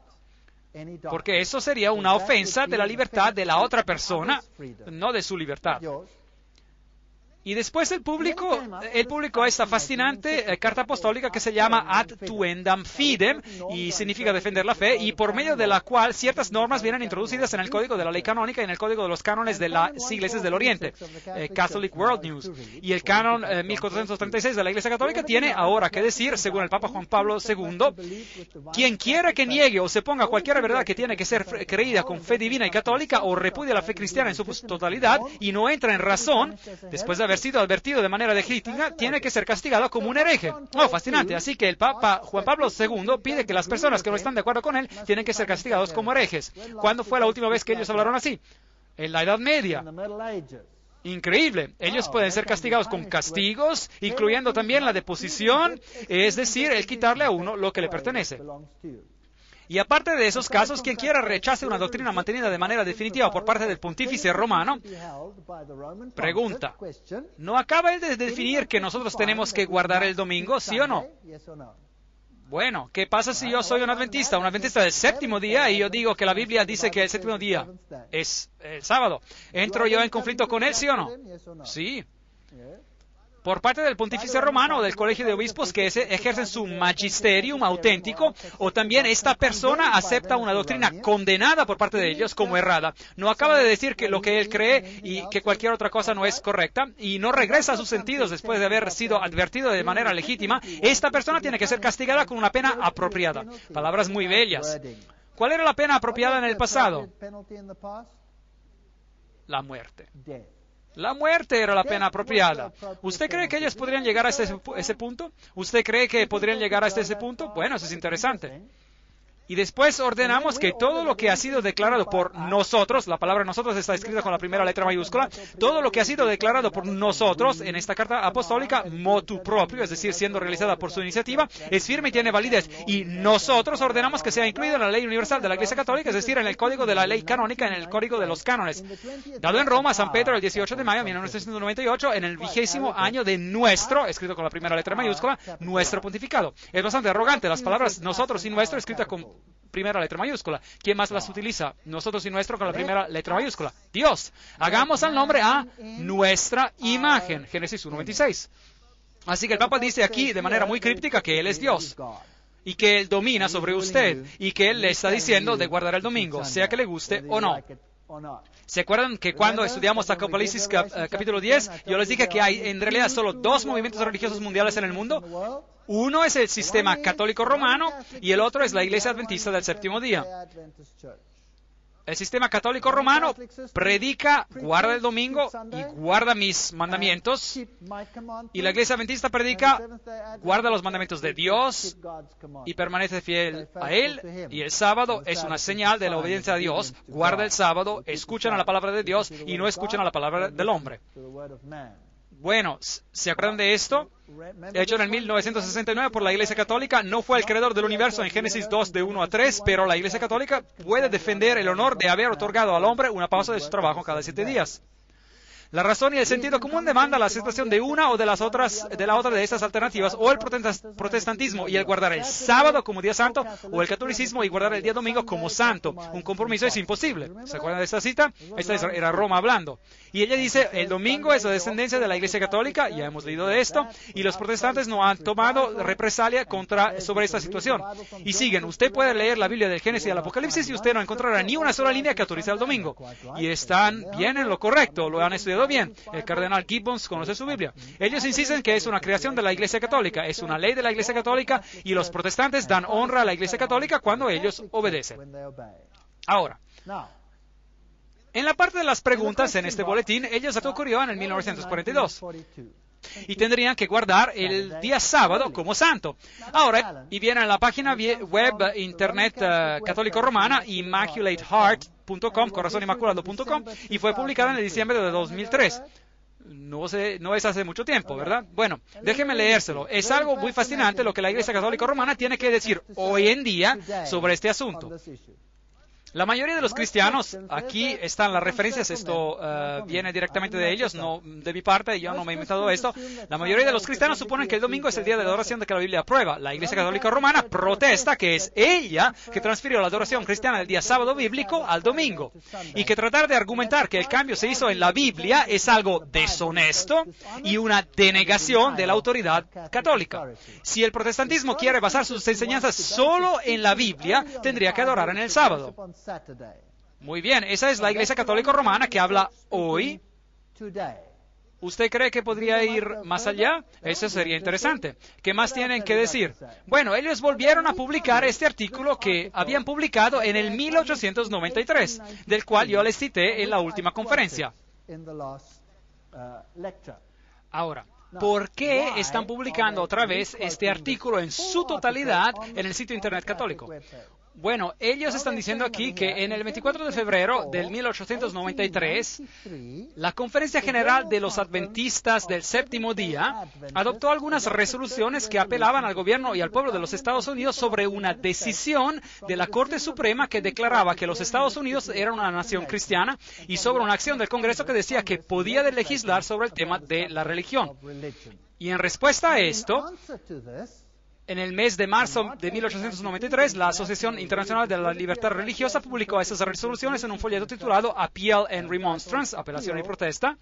porque eso sería una ofensa de la libertad de la otra persona, no de su libertad. Y después él publicó esta fascinante carta apostólica que se llama Ad Tuendam Fidem, y significa defender la fe, y por medio de la cual ciertas normas vienen introducidas en el Código de la Ley Canónica y en el Código de los Cánones de las Iglesias del Oriente, Catholic World News. Y el Canon 1436 de la Iglesia Católica tiene ahora que decir, según el Papa Juan Pablo II, quien quiera que niegue o se ponga cualquier verdad que tiene que ser creída con fe divina y católica o repudia la fe cristiana en su totalidad y no entra en razón, después de haber sido advertido de manera legítima, tiene que ser castigado como un hereje. Oh, fascinante. Así que el Papa Juan Pablo II pide que las personas que no están de acuerdo con él tienen que ser castigados como herejes. ¿Cuándo fue la última vez que ellos hablaron así? En la Edad Media. Increíble. Ellos pueden ser castigados con castigos, incluyendo también la deposición, es decir, el quitarle a uno lo que le pertenece. Y aparte de esos casos, quien quiera rechace una doctrina mantenida de manera definitiva por parte del pontífice romano, pregunta, ¿no acaba él de definir que nosotros tenemos que guardar el domingo, sí o no? Bueno, ¿qué pasa si yo soy un adventista del séptimo día, y yo digo que la Biblia dice que el séptimo día es el sábado? ¿Entro yo en conflicto con él, sí o no? Sí. Por parte del pontífice romano o del colegio de obispos que ejercen su magisterium auténtico, o también esta persona acepta una doctrina condenada por parte de ellos como errada. No acaba de decir que lo que él cree y que cualquier otra cosa no es correcta, y no regresa a sus sentidos después de haber sido advertido de manera legítima. Esta persona tiene que ser castigada con una pena apropiada. Palabras muy bellas. ¿Cuál era la pena apropiada en el pasado? La muerte. La muerte era la pena apropiada. ¿Usted cree que ellos podrían llegar a ese punto? ¿Usted cree que podrían llegar hasta ese punto? Bueno, eso es interesante. Y después ordenamos que todo lo que ha sido declarado por nosotros, la palabra nosotros está escrita con la primera letra mayúscula, todo lo que ha sido declarado por nosotros en esta carta apostólica, motu proprio, es decir, siendo realizada por su iniciativa, es firme y tiene validez. Y nosotros ordenamos que sea incluido en la ley universal de la Iglesia Católica, es decir, en el código de la ley canónica, en el código de los cánones. Dado en Roma, San Pedro, el 18 de mayo de 1998, en el 20º año de nuestro, escrito con la primera letra mayúscula, nuestro pontificado. Es bastante arrogante, las palabras nosotros y nuestro, escritas con primera letra mayúscula. ¿Quién más las utiliza? Nosotros y nuestro con la primera letra mayúscula. Dios. Hagamos al nombre a nuestra imagen. Génesis 1:26. Así que el Papa dice aquí de manera muy críptica que Él es Dios y que Él domina sobre usted y que Él le está diciendo de guardar el domingo, sea que le guste o no. ¿Se acuerdan que cuando estudiamos Apocalipsis capítulo 10, yo les dije que hay en realidad solo dos movimientos religiosos mundiales en el mundo? Uno es el sistema católico romano y el otro es la Iglesia Adventista del Séptimo Día. El sistema católico romano predica, guarda el domingo y guarda mis mandamientos. Y la Iglesia Adventista predica, guarda los mandamientos de Dios y permanece fiel a Él. Y el sábado es una señal de la obediencia a Dios. Guarda el sábado, escuchan a la palabra de Dios y no escuchan a la palabra del hombre. Bueno, ¿se acuerdan de esto? Hecho en el 1969 por la Iglesia Católica, no fue el creador del universo en Génesis 2 de 1 a 3, pero la Iglesia Católica puede defender el honor de haber otorgado al hombre una pausa de su trabajo cada 7 días. La razón y el sentido común demanda la aceptación de una o de la otra de estas alternativas, o el protestantismo y el guardar el sábado como día santo, o el catolicismo y guardar el día domingo como santo. Un compromiso es imposible. ¿Se acuerdan de esta cita? Esta era Roma hablando. Y ella dice, el domingo es la descendencia de la Iglesia Católica, ya hemos leído de esto, y los protestantes no han tomado represalia sobre esta situación. Y siguen, usted puede leer la Biblia del Génesis y al Apocalipsis y usted no encontrará ni una sola línea que autorice el domingo. Y están bien en lo correcto, lo han estudiado bien. El cardenal Gibbons conoce su Biblia. Ellos insisten que es una creación de la Iglesia Católica, es una ley de la Iglesia Católica, y los protestantes dan honra a la Iglesia Católica cuando ellos obedecen. Ahora, en la parte de las preguntas en este boletín, ellos ocurrió en el 1942. Y tendrían que guardar el día sábado como santo. Ahora, y viene en la página web internet católico romana, immaculateheart.com, corazonimaculado.com, y fue publicada en el diciembre de 2003. No es hace mucho tiempo, ¿verdad? Bueno, déjenme leérselo. Es algo muy fascinante lo que la Iglesia Católica Romana tiene que decir hoy en día sobre este asunto. La mayoría de los cristianos, aquí están las referencias, esto viene directamente de ellos, no de mi parte, yo no me he inventado esto. La mayoría de los cristianos suponen que el domingo es el día de adoración de que la Biblia aprueba. La Iglesia Católica Romana protesta que es ella que transfirió la adoración cristiana del día sábado bíblico al domingo. Y que tratar de argumentar que el cambio se hizo en la Biblia es algo deshonesto y una denegación de la autoridad católica. Si el protestantismo quiere basar sus enseñanzas solo en la Biblia, tendría que adorar en el sábado. Muy bien, esa es la Iglesia Católica Romana que habla hoy. ¿Usted cree que podría ir más allá? Eso sería interesante. ¿Qué más tienen que decir? Bueno, ellos volvieron a publicar este artículo que habían publicado en el 1893, del cual yo les cité en la última conferencia. Ahora, ¿por qué están publicando otra vez este artículo en su totalidad en el sitio Internet católico? Bueno, ellos están diciendo aquí que en el 24 de febrero del 1893, la Conferencia General de los Adventistas del Séptimo Día adoptó algunas resoluciones que apelaban al gobierno y al pueblo de los Estados Unidos sobre una decisión de la Corte Suprema que declaraba que los Estados Unidos eran una nación cristiana y sobre una acción del Congreso que decía que podía legislar sobre el tema de la religión. Y en respuesta a esto, en el mes de marzo de 1893, la Asociación Internacional de la Libertad Religiosa publicó esas resoluciones en un folleto titulado Appeal and Remonstrance, apelación y protesta,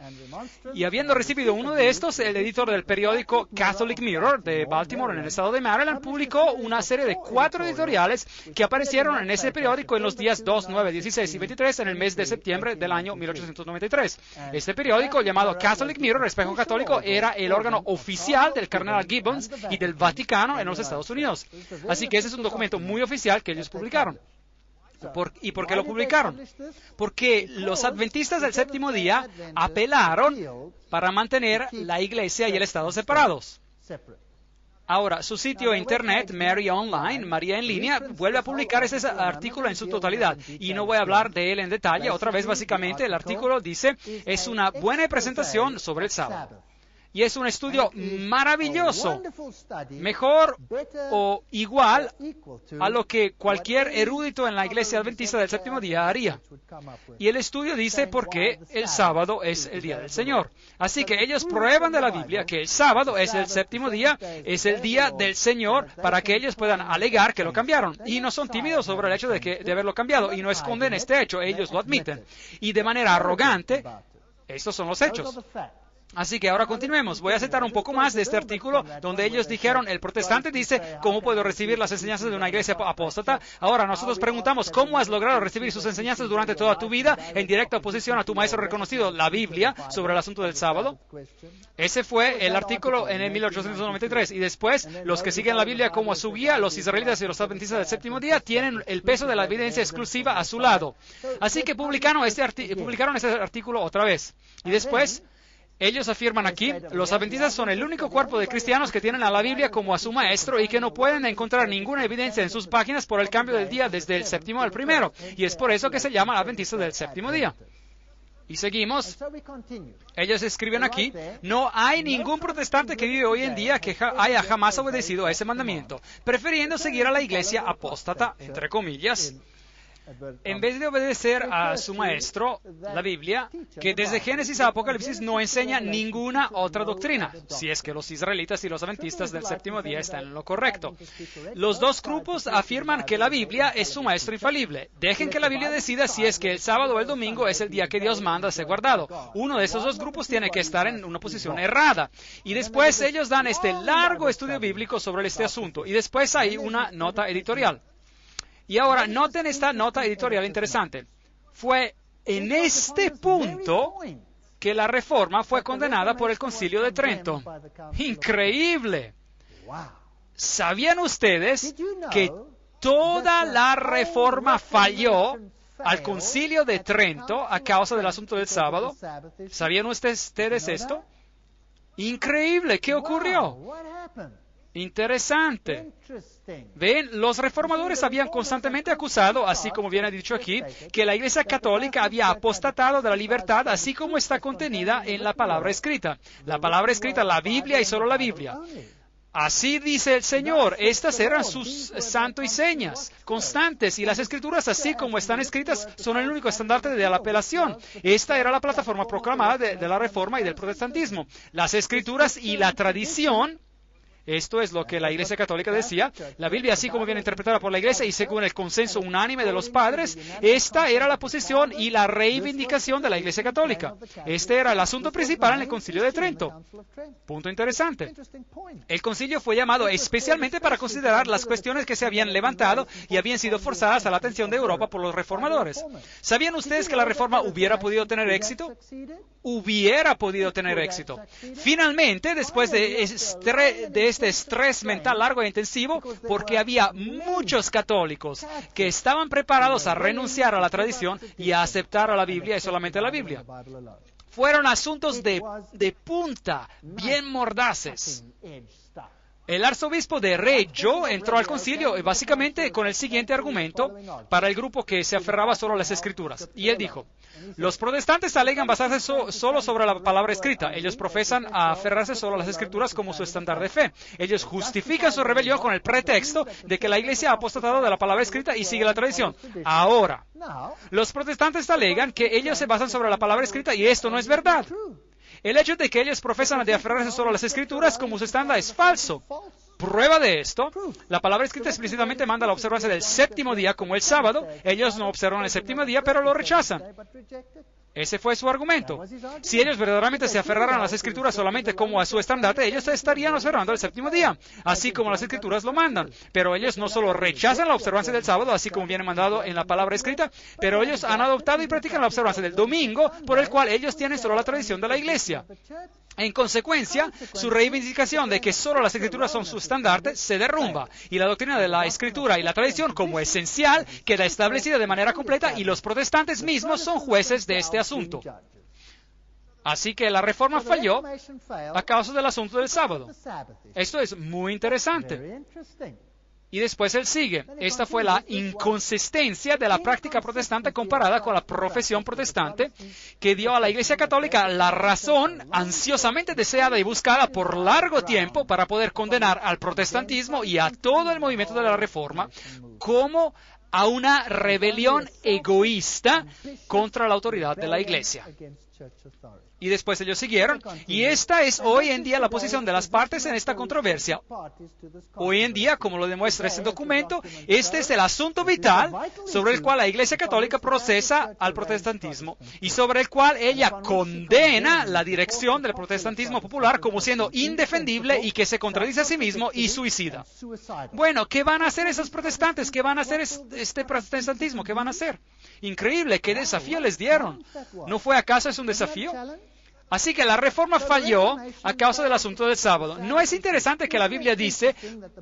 y habiendo recibido uno de estos, el editor del periódico Catholic Mirror de Baltimore, en el estado de Maryland, publicó una serie de 4 editoriales que aparecieron en ese periódico en los días 2, 9, 16 y 23 en el mes de septiembre del año 1893. Este periódico, llamado Catholic Mirror, Espejo Católico, era el órgano oficial del cardenal Gibbons y del Vaticano en los Estados Unidos. Así que ese es un documento muy oficial que ellos publicaron. ¿Y por qué lo publicaron? Porque los adventistas del séptimo día apelaron para mantener la iglesia y el Estado separados. Ahora, su sitio de internet, Mary Online, María en línea, vuelve a publicar ese artículo en su totalidad. Y no voy a hablar de él en detalle. Otra vez, básicamente, el artículo dice, es una buena presentación sobre el sábado. Y es un estudio maravilloso, mejor o igual a lo que cualquier erudito en la iglesia adventista del séptimo día haría. Y el estudio dice por qué el sábado es el día del Señor. Así que ellos prueban de la Biblia que el sábado es el séptimo día, es el día del Señor, para que ellos puedan alegar que lo cambiaron. Y no son tímidos sobre el hecho de haberlo cambiado y no esconden este hecho, ellos lo admiten. Y de manera arrogante, estos son los hechos. Así que ahora continuemos. Voy a citar un poco más de este artículo donde ellos dijeron, el protestante dice, ¿cómo puedo recibir las enseñanzas de una iglesia apóstata? Ahora nosotros preguntamos, ¿cómo has logrado recibir sus enseñanzas durante toda tu vida en directa oposición a tu maestro reconocido, la Biblia, sobre el asunto del sábado? Ese fue el artículo en el 1893. Y después, los que siguen la Biblia como a su guía, los israelitas y los adventistas del séptimo día, tienen el peso de la evidencia exclusiva a su lado. Así que publicaron ese artículo otra vez. Y después, ellos afirman aquí, los adventistas son el único cuerpo de cristianos que tienen a la Biblia como a su maestro y que no pueden encontrar ninguna evidencia en sus páginas por el cambio del día desde el séptimo al primero. Y es por eso que se llama adventista del séptimo día. Y seguimos. Ellos escriben aquí, no hay ningún protestante que vive hoy en día que haya jamás obedecido a ese mandamiento, prefiriendo seguir a la iglesia apóstata, entre comillas, en vez de obedecer a su maestro, la Biblia, que desde Génesis a Apocalipsis no enseña ninguna otra doctrina, si es que los israelitas y los adventistas del séptimo día están en lo correcto. Los dos grupos afirman que la Biblia es su maestro infalible. Dejen que la Biblia decida si es que el sábado o el domingo es el día que Dios manda ser guardado. Uno de esos dos grupos tiene que estar en una posición errada. Y después ellos dan este largo estudio bíblico sobre este asunto. Y después hay una nota editorial. Y ahora, noten esta nota editorial interesante. Fue en este punto que la Reforma fue condenada por el Concilio de Trento. ¡Increíble! ¿Sabían ustedes que toda la Reforma falló al Concilio de Trento a causa del asunto del sábado? ¿Sabían ustedes esto? ¡Increíble! ¿Qué ocurrió? Interesante. Ven, los reformadores habían constantemente acusado, así como viene dicho aquí, que la Iglesia Católica había apostatado de la libertad, así como está contenida en la palabra escrita. La palabra escrita, la Biblia y solo la Biblia. Así dice el Señor, estas eran sus santo y señas constantes, y las Escrituras, así como están escritas, son el único estandarte de la apelación. Esta era la plataforma proclamada de la Reforma y del protestantismo. Las Escrituras y la tradición. Esto es lo que la Iglesia Católica decía. La Biblia, así como viene interpretada por la Iglesia y según el consenso unánime de los padres, esta era la posición y la reivindicación de la Iglesia Católica. Este era el asunto principal en el Concilio de Trento. Punto interesante. El concilio fue llamado especialmente para considerar las cuestiones que se habían levantado y habían sido forzadas a la atención de Europa por los reformadores. ¿Sabían ustedes que la Reforma hubiera podido tener éxito? Hubiera podido tener éxito. Finalmente, después de este estrés mental largo e intensivo, porque había muchos católicos que estaban preparados a renunciar a la tradición y a aceptar a la Biblia y solamente a la Biblia. Fueron asuntos de punta, bien mordaces. El arzobispo de Reggio entró al concilio básicamente con el siguiente argumento para el grupo que se aferraba solo a las Escrituras. Y él dijo, los protestantes alegan basarse solo sobre la palabra escrita. Ellos profesan a aferrarse solo a las Escrituras como su estándar de fe. Ellos justifican su rebelión con el pretexto de que la Iglesia ha apostatado de la palabra escrita y sigue la tradición. Ahora, los protestantes alegan que ellos se basan sobre la palabra escrita y esto no es verdad. El hecho de que ellos profesan de aferrarse solo a las Escrituras como su estándar es falso. Prueba de esto, la palabra escrita explícitamente manda la observancia del séptimo día como el sábado. Ellos no observan el séptimo día, pero lo rechazan. Ese fue su argumento. Si ellos verdaderamente se aferraran a las Escrituras solamente como a su estandarte, ellos estarían observando el séptimo día, así como las Escrituras lo mandan. Pero ellos no solo rechazan la observancia del sábado, así como viene mandado en la palabra escrita, pero ellos han adoptado y practican la observancia del domingo, por el cual ellos tienen solo la tradición de la Iglesia. En consecuencia, su reivindicación de que solo las Escrituras son su estandarte se derrumba, y la doctrina de la Escritura y la tradición como esencial queda establecida de manera completa, y los protestantes mismos son jueces de este asunto. Así que la Reforma falló a causa del asunto del sábado. Esto es muy interesante. Y después él sigue. Esta fue la inconsistencia de la práctica protestante comparada con la profesión protestante que dio a la Iglesia Católica la razón ansiosamente deseada y buscada por largo tiempo para poder condenar al protestantismo y a todo el movimiento de la Reforma como a una rebelión egoísta contra la autoridad de la Iglesia. Y después ellos siguieron, y esta es hoy en día la posición de las partes en esta controversia. Hoy en día, como lo demuestra este documento, este es el asunto vital sobre el cual la Iglesia Católica procesa al protestantismo y sobre el cual ella condena la dirección del protestantismo popular como siendo indefendible y que se contradice a sí mismo y suicida. Bueno, ¿qué van a hacer esos protestantes? ¿Qué van a hacer este protestantismo? ¿Qué van a hacer? Increíble, ¿qué desafío les dieron? ¿No fue acaso es un desafío? Así que la Reforma falló a causa del asunto del sábado. ¿No es interesante que la Biblia dice,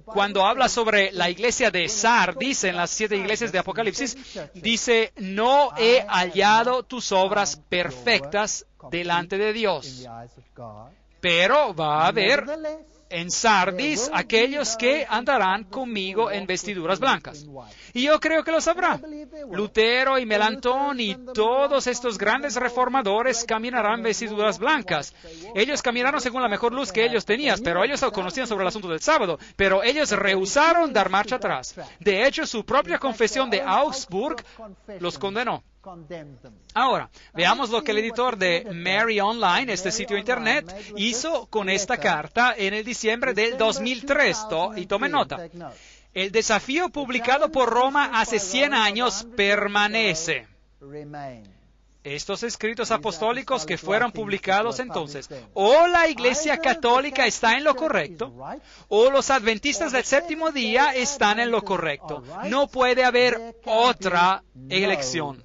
cuando habla sobre la iglesia de Sardis, en las 7 iglesias de Apocalipsis, dice, no he hallado tus obras perfectas delante de Dios, pero va a haber en Sardis aquellos que andarán conmigo en vestiduras blancas. Y yo creo que lo sabrá. Lutero y Melantón y todos estos grandes reformadores caminarán en vestiduras blancas. Ellos caminaron según la mejor luz que ellos tenían, pero ellos conocían sobre el asunto del sábado, pero ellos rehusaron dar marcha atrás. De hecho, su propia confesión de Augsburg los condenó. Ahora, veamos lo que el editor de Mary Online, este sitio internet, hizo con esta carta en el diciembre del 2003. Y tomen nota. El desafío publicado por Roma hace 100 años permanece. Estos escritos apostólicos que fueron publicados entonces, o la Iglesia Católica está en lo correcto, o los adventistas del séptimo día están en lo correcto. No puede haber otra elección.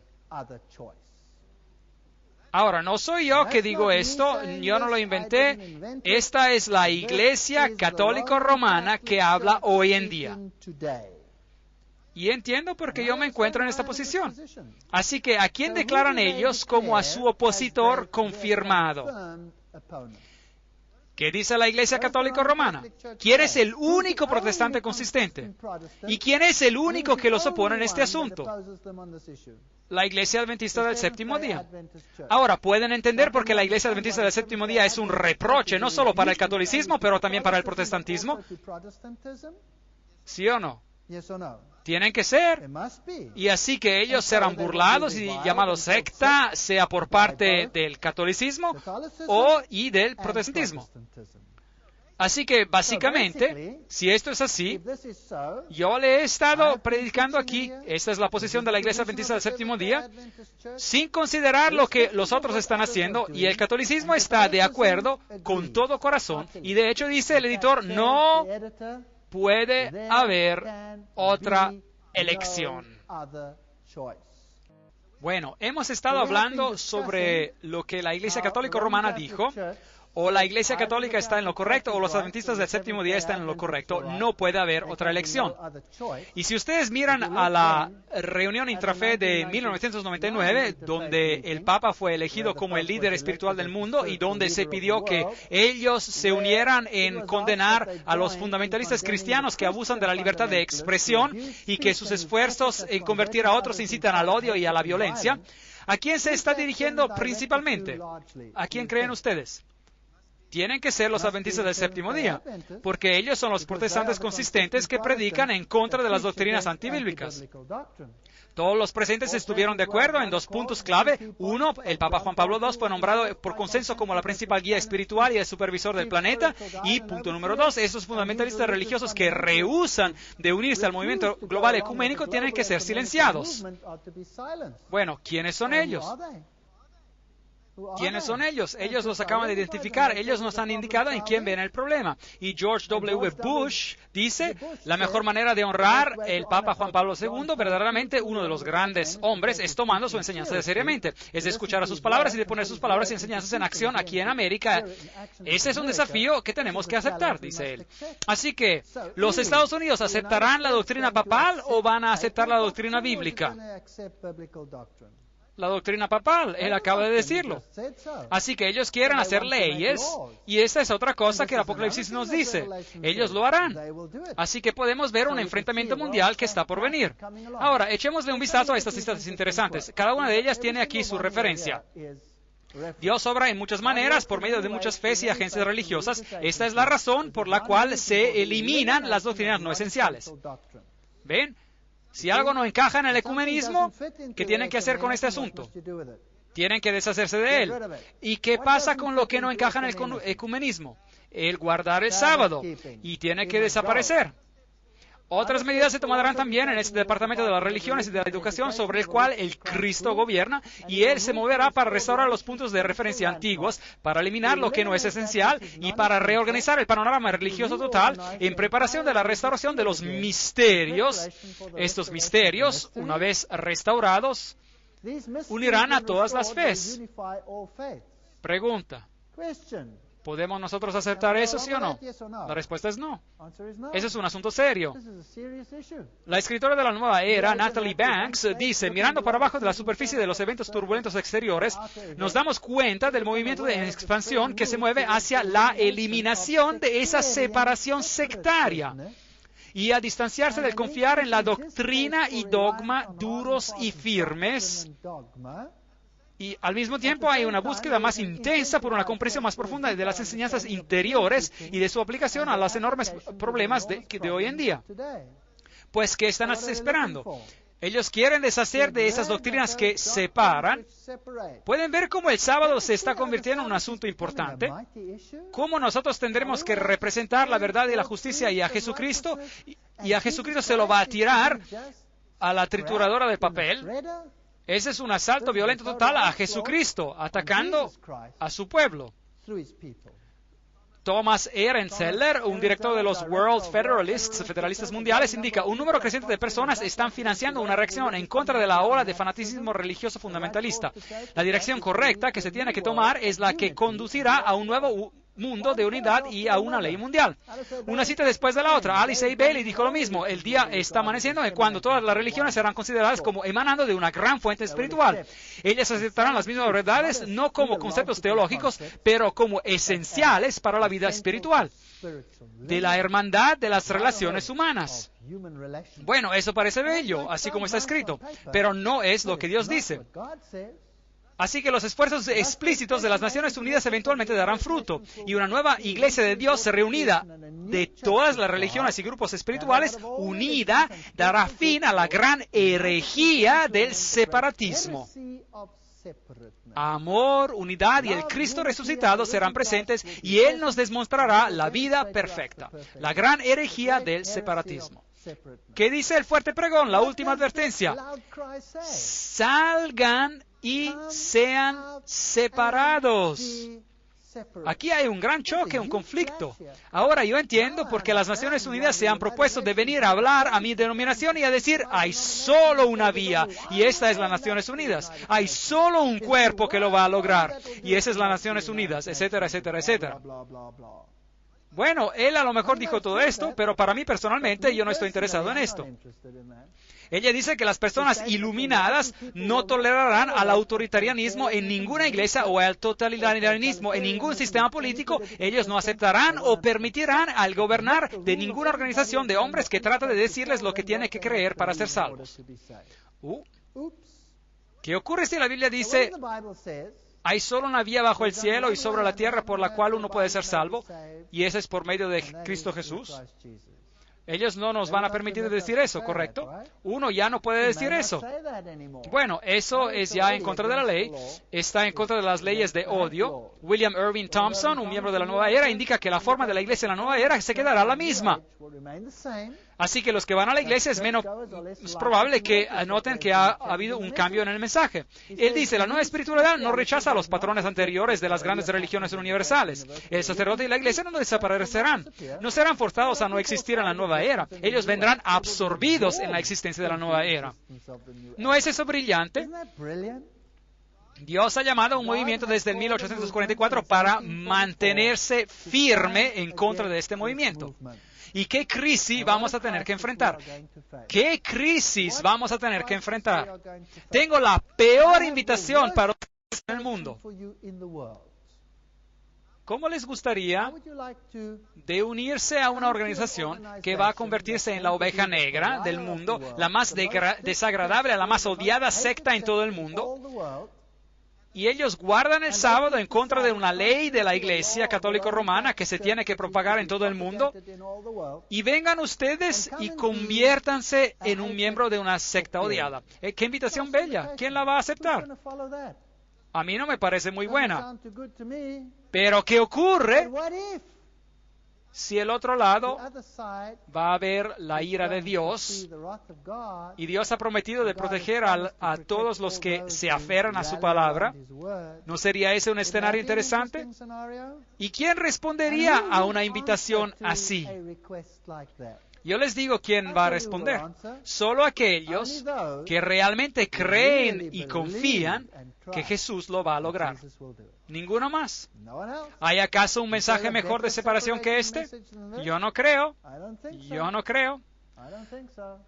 Ahora, no soy yo que digo esto, yo no lo inventé. Esta es la Iglesia Católica Romana que habla hoy en día. Y entiendo por qué yo me encuentro en esta posición. Así que, ¿a quién declaran ellos como a su opositor confirmado? ¿Qué dice la Iglesia Católica Romana? ¿Quién es el único protestante consistente? ¿Y quién es el único que los opone en este asunto? La Iglesia Adventista del Séptimo Día. Ahora, ¿pueden entender por qué la Iglesia Adventista del Séptimo Día es un reproche, no solo para el catolicismo, pero también para el protestantismo? ¿Sí o no? Tienen que ser. Y así que ellos serán burlados y llamados secta, sea por parte del catolicismo y del protestantismo. Así que, básicamente, si esto es así, yo le he estado predicando aquí, esta es la posición de la Iglesia Adventista del Séptimo Día, sin considerar lo que los otros están haciendo, y el catolicismo está de acuerdo con todo corazón, y de hecho dice el editor, no puede haber otra elección. Bueno, hemos estado hablando sobre lo que la Iglesia Católica Romana dijo. O la Iglesia Católica está en lo correcto o los adventistas del séptimo día están en lo correcto. No puede haber otra elección. Y si ustedes miran a la reunión intrafe de 1999, donde el Papa fue elegido como el líder espiritual del mundo y donde se pidió que ellos se unieran en condenar a los fundamentalistas cristianos que abusan de la libertad de expresión y que sus esfuerzos en convertir a otros incitan al odio y a la violencia, ¿a quién se está dirigiendo principalmente? ¿A quién creen ustedes? Tienen que ser los adventistas del séptimo día, porque ellos son los protestantes consistentes que predican en contra de las doctrinas antibíblicas. Todos los presentes estuvieron de acuerdo en dos puntos clave. Uno, el Papa Juan Pablo II fue nombrado por consenso como la principal guía espiritual y el supervisor del planeta. Y punto número dos, esos fundamentalistas religiosos que rehúsan de unirse al movimiento global ecuménico tienen que ser silenciados. Bueno, ¿quiénes son ellos? ¿Quiénes son ellos? Ellos los acaban de identificar. Ellos nos han indicado en quién ven el problema. Y George W. Bush dice, la mejor manera de honrar el Papa Juan Pablo II, verdaderamente uno de los grandes hombres, es tomando su enseñanza seriamente. Es de escuchar a sus palabras y de poner sus palabras y enseñanzas en acción aquí en América. Ese es un desafío que tenemos que aceptar, dice él. Así que, ¿los Estados Unidos aceptarán la doctrina papal o van a aceptar la doctrina bíblica? La doctrina papal, él acaba de decirlo. Así que ellos quieren hacer leyes, y esta es otra cosa que el Apocalipsis nos dice. Ellos lo harán. Así que podemos ver un enfrentamiento mundial que está por venir. Ahora, echémosle un vistazo a estas citas interesantes. Cada una de ellas tiene aquí su referencia. Dios obra en muchas maneras, por medio de muchas fes y agencias religiosas. Esta es la razón por la cual se eliminan las doctrinas no esenciales. ¿Ven? Si algo no encaja en el ecumenismo, ¿qué tienen que hacer con este asunto? Tienen que deshacerse de él. ¿Y qué pasa con lo que no encaja en el ecumenismo? El guardar el sábado. Y tiene que desaparecer. Otras medidas se tomarán también en este departamento de las religiones y de la educación sobre el cual el Cristo gobierna, y Él se moverá para restaurar los puntos de referencia antiguos, para eliminar lo que no es esencial y para reorganizar el panorama religioso total en preparación de la restauración de los misterios. Estos misterios, una vez restaurados, unirán a todas las fes. Pregunta. ¿Podemos nosotros aceptar eso, sí o no? La respuesta es no. Ese es un asunto serio. La escritora de la nueva era, Natalie Banks, dice, mirando para abajo de la superficie de los eventos turbulentos exteriores, nos damos cuenta del movimiento de expansión que se mueve hacia la eliminación de esa separación sectaria y a distanciarse del confiar en la doctrina y dogma duros y firmes. Y al mismo tiempo hay una búsqueda más intensa por una comprensión más profunda de las enseñanzas interiores y de su aplicación a los enormes problemas de hoy en día. Pues, ¿qué están esperando? Ellos quieren deshacer de esas doctrinas que separan. ¿Pueden ver cómo el sábado se está convirtiendo en un asunto importante? ¿Cómo nosotros tendremos que representar la verdad y la justicia y a Jesucristo? Y a Jesucristo se lo va a tirar a la trituradora de papel. Ese es un asalto violento total a Jesucristo, atacando a su pueblo. Thomas Ehrenzeller, un director de los World Federalists, Federalistas Mundiales, indica, un número creciente de personas están financiando una reacción en contra de la ola de fanaticismo religioso fundamentalista. La dirección correcta que se tiene que tomar es la que conducirá a un nuevo mundo de unidad y a una ley mundial. Una cita después de la otra. Alice A. Bailey dijo lo mismo. El día está amaneciendo en cuando todas las religiones serán consideradas como emanando de una gran fuente espiritual. Ellas aceptarán las mismas verdades, no como conceptos teológicos, pero como esenciales para la vida espiritual, de la hermandad de las relaciones humanas. Bueno, eso parece bello, así como está escrito, pero no es lo que Dios dice. Así que los esfuerzos explícitos de las Naciones Unidas eventualmente darán fruto, y una nueva iglesia de Dios reunida de todas las religiones y grupos espirituales, unida, dará fin a la gran herejía del separatismo. Amor, unidad y el Cristo resucitado serán presentes, y Él nos demostrará la vida perfecta, la gran herejía del separatismo. ¿Qué dice el fuerte pregón? La última advertencia. Salgan y sean separados. Aquí hay un gran choque, un conflicto. Ahora yo entiendo por qué las Naciones Unidas se han propuesto de venir a hablar a mi denominación y a decir, hay solo una vía, y esta es las Naciones Unidas. Hay solo un cuerpo que lo va a lograr, y esa es las Naciones Unidas, etcétera, etcétera, etcétera. Bueno, él a lo mejor dijo todo esto, pero para mí personalmente yo no estoy interesado en esto. Ella dice que las personas iluminadas no tolerarán al autoritarianismo en ninguna iglesia o al totalitarismo en ningún sistema político. Ellos no aceptarán o permitirán al gobernar de ninguna organización de hombres que trata de decirles lo que tienen que creer para ser salvos. ¿Qué ocurre si la Biblia dice, hay solo una vía bajo el cielo y sobre la tierra por la cual uno puede ser salvo, y esa es por medio de Cristo Jesús? Ellos no nos van a permitir decir eso, ¿correcto? Uno ya no puede decir eso. Bueno, eso es ya en contra de la ley. Está en contra de las leyes de odio. William Irving Thompson, un miembro de la nueva era, indica que la forma de la iglesia en la nueva era se quedará la misma. Así que los que van a la iglesia es menos probable que noten que ha habido un cambio en el mensaje. Él dice, la nueva espiritualidad no rechaza los patrones anteriores de las grandes religiones universales. El sacerdote y la iglesia no desaparecerán. No serán forzados a no existir en la nueva era. Ellos vendrán absorbidos en la existencia de la nueva era. ¿No es eso brillante? Dios ha llamado a un movimiento desde el 1844 para mantenerse firme en contra de este movimiento. ¿Y qué crisis vamos a tener que enfrentar? ¿Qué crisis vamos a tener que enfrentar? Tengo la peor invitación para ustedes en el mundo. ¿Cómo les gustaría de unirse a una organización que va a convertirse en la oveja negra del mundo, la más desagradable, la más odiada secta en todo el mundo? Y ellos guardan el sábado en contra de una ley de la Iglesia Católica Romana que se tiene que propagar en todo el mundo. Y vengan ustedes y conviértanse en un miembro de una secta odiada. ¡Qué invitación bella! ¿Quién la va a aceptar? A mí no me parece muy buena. Pero ¿qué ocurre si el otro lado va a ver la ira de Dios? Y Dios ha prometido de proteger a todos los que se aferran a su palabra. ¿No sería ese un escenario interesante? ¿Y quién respondería a una invitación así? Yo les digo quién va a responder. Solo aquellos que realmente creen y confían que Jesús lo va a lograr. Ninguno más. ¿Hay acaso un mensaje mejor de separación que este? Yo no creo. Yo no creo.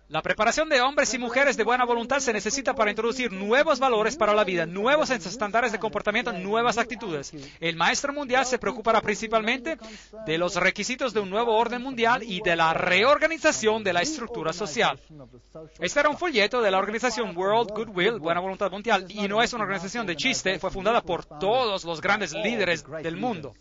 La preparación de hombres y mujeres de buena voluntad se necesita para introducir nuevos valores para la vida, nuevos estándares de comportamiento, nuevas actitudes. El maestro mundial se preocupará principalmente de los requisitos de un nuevo orden mundial y de la reorganización de la estructura social. Este era un folleto de la organización World Goodwill, Buena Voluntad Mundial, y no es una organización de chiste, fue fundada por todos los grandes líderes del mundo.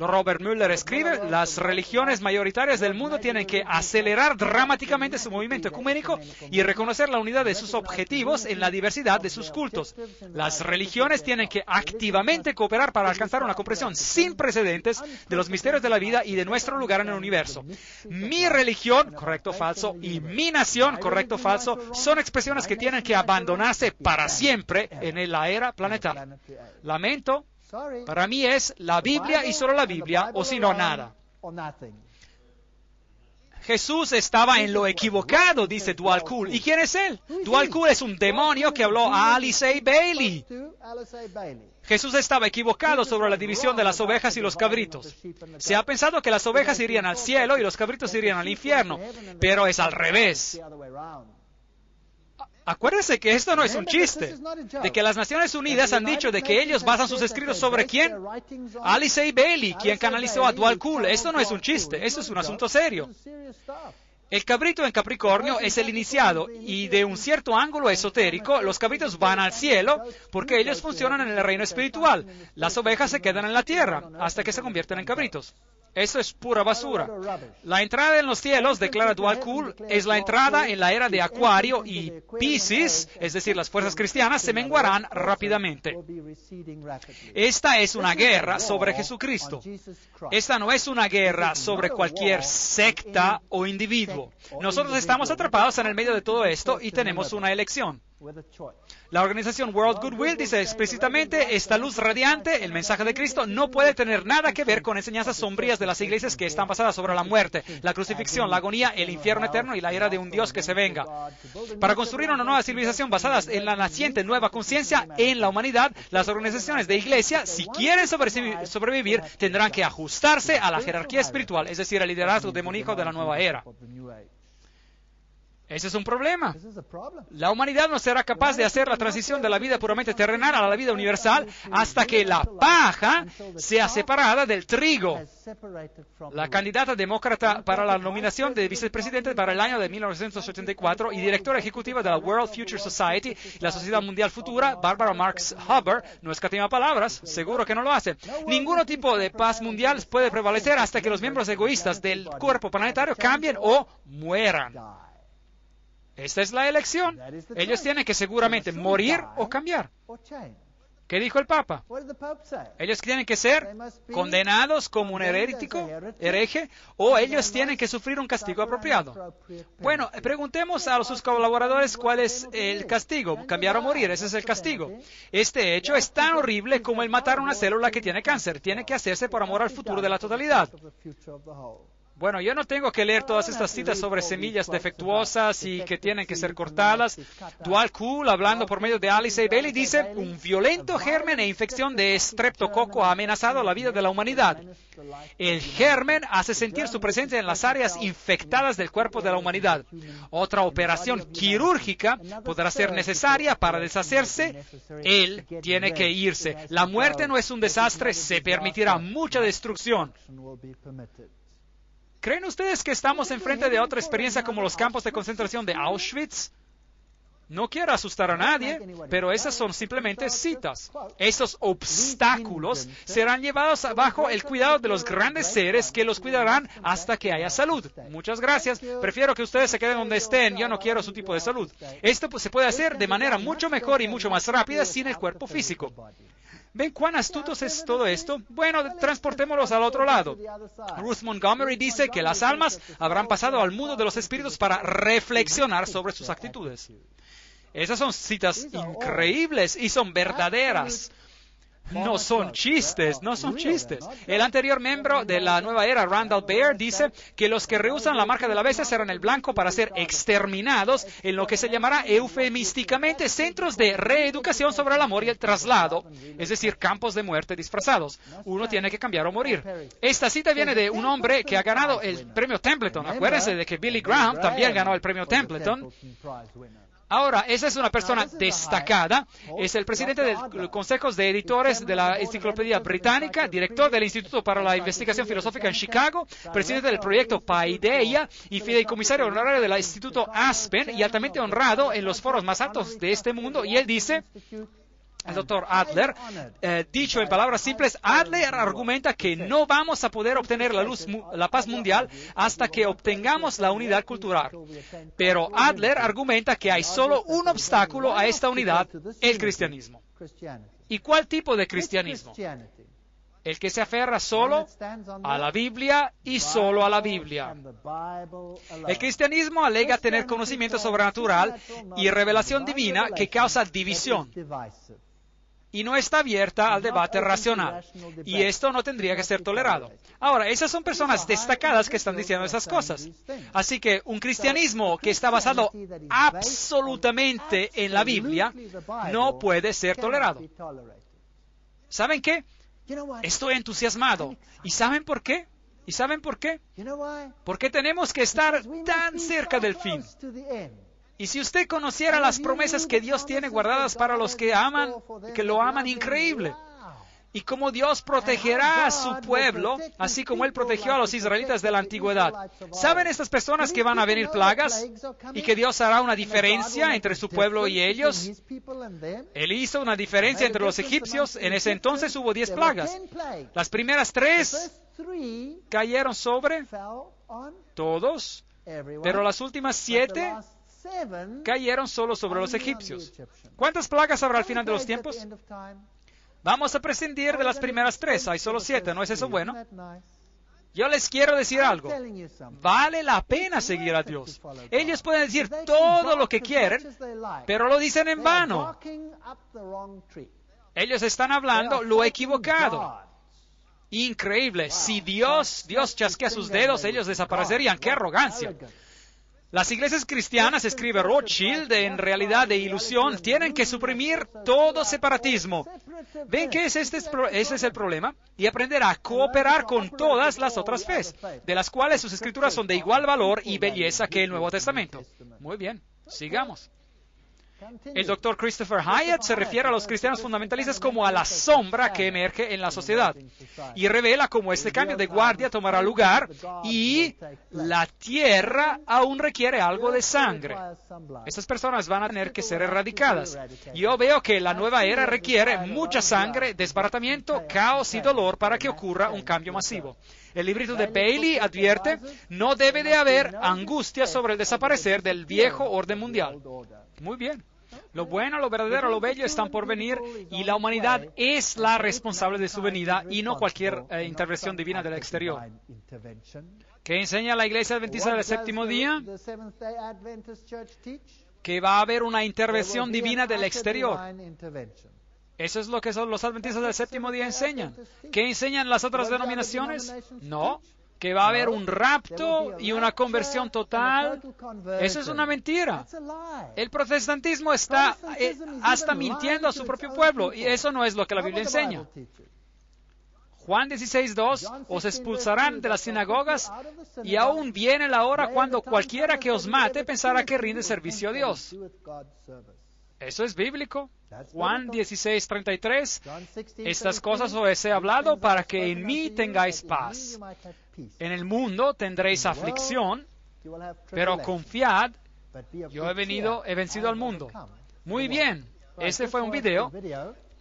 Robert Mueller escribe, las religiones mayoritarias del mundo tienen que acelerar dramáticamente su movimiento ecuménico y reconocer la unidad de sus objetivos en la diversidad de sus cultos. Las religiones tienen que activamente cooperar para alcanzar una comprensión sin precedentes de los misterios de la vida y de nuestro lugar en el universo. Mi religión, correcto o falso, y mi nación, correcto o falso, son expresiones que tienen que abandonarse para siempre en la era planetaria. Lamento. Para mí es la Biblia y solo la Biblia, o si no, nada. Jesús estaba en lo equivocado, dice Dwight Cool. ¿Y quién es él? Dwight Cool es un demonio que habló a Alice A. Bailey. Jesús estaba equivocado sobre la división de las ovejas y los cabritos. Se ha pensado que las ovejas irían al cielo y los cabritos irían al infierno, pero es al revés. Acuérdense que esto no es un chiste, de que las Naciones Unidas han dicho de que ellos basan sus escritos sobre ¿quién? Alice A. Bailey, quien canalizó a Dwight Cool. Esto no es un chiste, esto es un asunto serio. El cabrito en Capricornio es el iniciado y de un cierto ángulo esotérico los cabritos van al cielo porque ellos funcionan en el reino espiritual. Las ovejas se quedan en la tierra hasta que se convierten en cabritos. Eso es pura basura. La entrada en los cielos, declara Dwight Cool, es la entrada en la era de Acuario y Piscis, es decir, las fuerzas cristianas, se menguarán rápidamente. Esta es una guerra sobre Jesucristo. Esta no es una guerra sobre cualquier secta o individuo. Nosotros estamos atrapados en el medio de todo esto y tenemos una elección. La organización World Goodwill dice explícitamente, esta luz radiante, el mensaje de Cristo, no puede tener nada que ver con enseñanzas sombrías de las iglesias que están basadas sobre la muerte, la crucifixión, la agonía, el infierno eterno y la ira de un Dios que se venga. Para construir una nueva civilización basada en la naciente nueva conciencia en la humanidad, las organizaciones de iglesia, si quieren sobrevivir, tendrán que ajustarse a la jerarquía espiritual, es decir, al liderazgo demoníaco de la nueva era. Ese es un problema. La humanidad no será capaz de hacer la transición de la vida puramente terrenal a la vida universal hasta que la paja sea separada del trigo. La candidata demócrata para la nominación de vicepresidente para el año de 1984 y directora ejecutiva de la World Future Society, la Sociedad Mundial Futura, Barbara Marx Hubbard, no escatima palabras, seguro que no lo hace. Ningún tipo de paz mundial puede prevalecer hasta que los miembros egoístas del cuerpo planetario cambien o mueran. Esta es la elección. Ellos tienen que seguramente morir o cambiar. ¿Qué dijo el Papa? Ellos tienen que ser condenados como un hereje o ellos tienen que sufrir un castigo apropiado. Bueno, preguntemos a sus colaboradores cuál es el castigo. Cambiar o morir, ese es el castigo. Este hecho es tan horrible como el matar una célula que tiene cáncer. Tiene que hacerse por amor al futuro de la totalidad. Bueno, yo no tengo que leer todas estas citas sobre semillas defectuosas y que tienen que ser cortadas. Dual Cool, hablando por medio de Alice A. Bailey, dice, un violento germen e infección de estreptococo ha amenazado la vida de la humanidad. El germen hace sentir su presencia en las áreas infectadas del cuerpo de la humanidad. Otra operación quirúrgica podrá ser necesaria para deshacerse. Él tiene que irse. La muerte no es un desastre, se permitirá mucha destrucción. ¿Creen ustedes que estamos enfrente de otra experiencia como los campos de concentración de Auschwitz? No quiero asustar a nadie, pero esas son simplemente citas. Esos obstáculos serán llevados bajo el cuidado de los grandes seres que los cuidarán hasta que haya salud. Muchas gracias. Prefiero que ustedes se queden donde estén. Yo no quiero su tipo de salud. Esto se puede hacer de manera mucho mejor y mucho más rápida sin el cuerpo físico. ¿Ven cuán astutos es todo esto? Bueno, transportémoslos al otro lado. Ruth Montgomery dice que las almas habrán pasado al mundo de los espíritus para reflexionar sobre sus actitudes. Esas son citas increíbles y son verdaderas. No son chistes, no son chistes. El anterior miembro de la nueva era, Randall Baer, dice que los que rehusan la marca de la bestia serán el blanco para ser exterminados en lo que se llamará eufemísticamente centros de reeducación sobre el amor y el traslado, es decir, campos de muerte disfrazados. Uno tiene que cambiar o morir. Esta cita viene de un hombre que ha ganado el premio Templeton. Acuérdense de que Billy Graham también ganó el premio Templeton. Ahora, esa es una persona destacada, es el presidente del Consejo de Editores de la Enciclopedia Británica, director del Instituto para la Investigación Filosófica en Chicago, presidente del proyecto Paideia y fideicomisario honorario del Instituto Aspen y altamente honrado en los foros más altos de este mundo. Y él dice, el doctor Adler, dicho en palabras simples, Adler argumenta que no vamos a poder obtener la paz mundial hasta que obtengamos la unidad cultural. Pero Adler argumenta que hay solo un obstáculo a esta unidad, el cristianismo. ¿Y cuál tipo de cristianismo? El que se aferra solo a la Biblia y solo a la Biblia. El cristianismo alega tener conocimiento sobrenatural y revelación divina que causa división. Y no está abierta al debate racional. Y esto no tendría que ser tolerado. Ahora, esas son personas destacadas que están diciendo esas cosas. Así que un cristianismo que está basado absolutamente en la Biblia no puede ser tolerado. ¿Saben qué? Estoy entusiasmado. ¿Y saben por qué? ¿Y saben por qué? Porque tenemos que estar tan cerca del fin. Y si usted conociera las promesas que Dios tiene guardadas para los que aman, que lo aman, increíble. Y cómo Dios protegerá a su pueblo, así como Él protegió a los israelitas de la antigüedad. ¿Saben estas personas que van a venir plagas? Y que Dios hará una diferencia entre su pueblo y ellos. Él hizo una diferencia entre los egipcios. En ese entonces hubo 10 plagas. Las primeras 3 cayeron sobre todos, pero las últimas 7 cayeron solo sobre los egipcios. ¿Cuántas plagas habrá al final de los tiempos? Vamos a prescindir de las primeras 3. Hay solo 7. ¿No es eso bueno? Yo les quiero decir algo. Vale la pena seguir a Dios. Ellos pueden decir todo lo que quieren, pero lo dicen en vano. Ellos están hablando lo equivocado. Increíble. Si Dios chasquea sus dedos, ellos desaparecerían. ¡Qué arrogancia! Las iglesias cristianas, escribe Rothschild, en realidad de ilusión, tienen que suprimir todo separatismo. ¿Ven que ese es el problema? Y aprender a cooperar con todas las otras fes, de las cuales sus escrituras son de igual valor y belleza que el Nuevo Testamento. Muy bien, sigamos. El doctor Christopher Hyatt se refiere a los cristianos fundamentalistas como a la sombra que emerge en la sociedad y revela cómo este cambio de guardia tomará lugar y la tierra aún requiere algo de sangre. Estas personas van a tener que ser erradicadas. Yo veo que la nueva era requiere mucha sangre, desbaratamiento, caos y dolor para que ocurra un cambio masivo. El librito de Bailey advierte, no debe de haber angustia sobre el desaparecer del viejo orden mundial. Muy bien. Lo bueno, lo verdadero, lo bello están por venir y la humanidad es la responsable de su venida y no cualquier intervención divina del exterior. ¿Qué enseña la Iglesia Adventista del Séptimo Día? Que va a haber una intervención divina del exterior. Eso es lo que los Adventistas del Séptimo Día enseñan. ¿Qué enseñan las otras denominaciones? No. Que va a haber un rapto y una conversión total. Eso es una mentira. El protestantismo está hasta mintiendo a su propio pueblo y eso no es lo que la Biblia enseña. Juan 16:2, os expulsarán de las sinagogas y aún viene la hora cuando cualquiera que os mate pensará que rinde servicio a Dios. Eso es bíblico. Juan 16:33, estas cosas os he hablado para que en mí tengáis paz. En el mundo tendréis aflicción, pero confiad, yo he vencido al mundo. Muy bien, este fue un video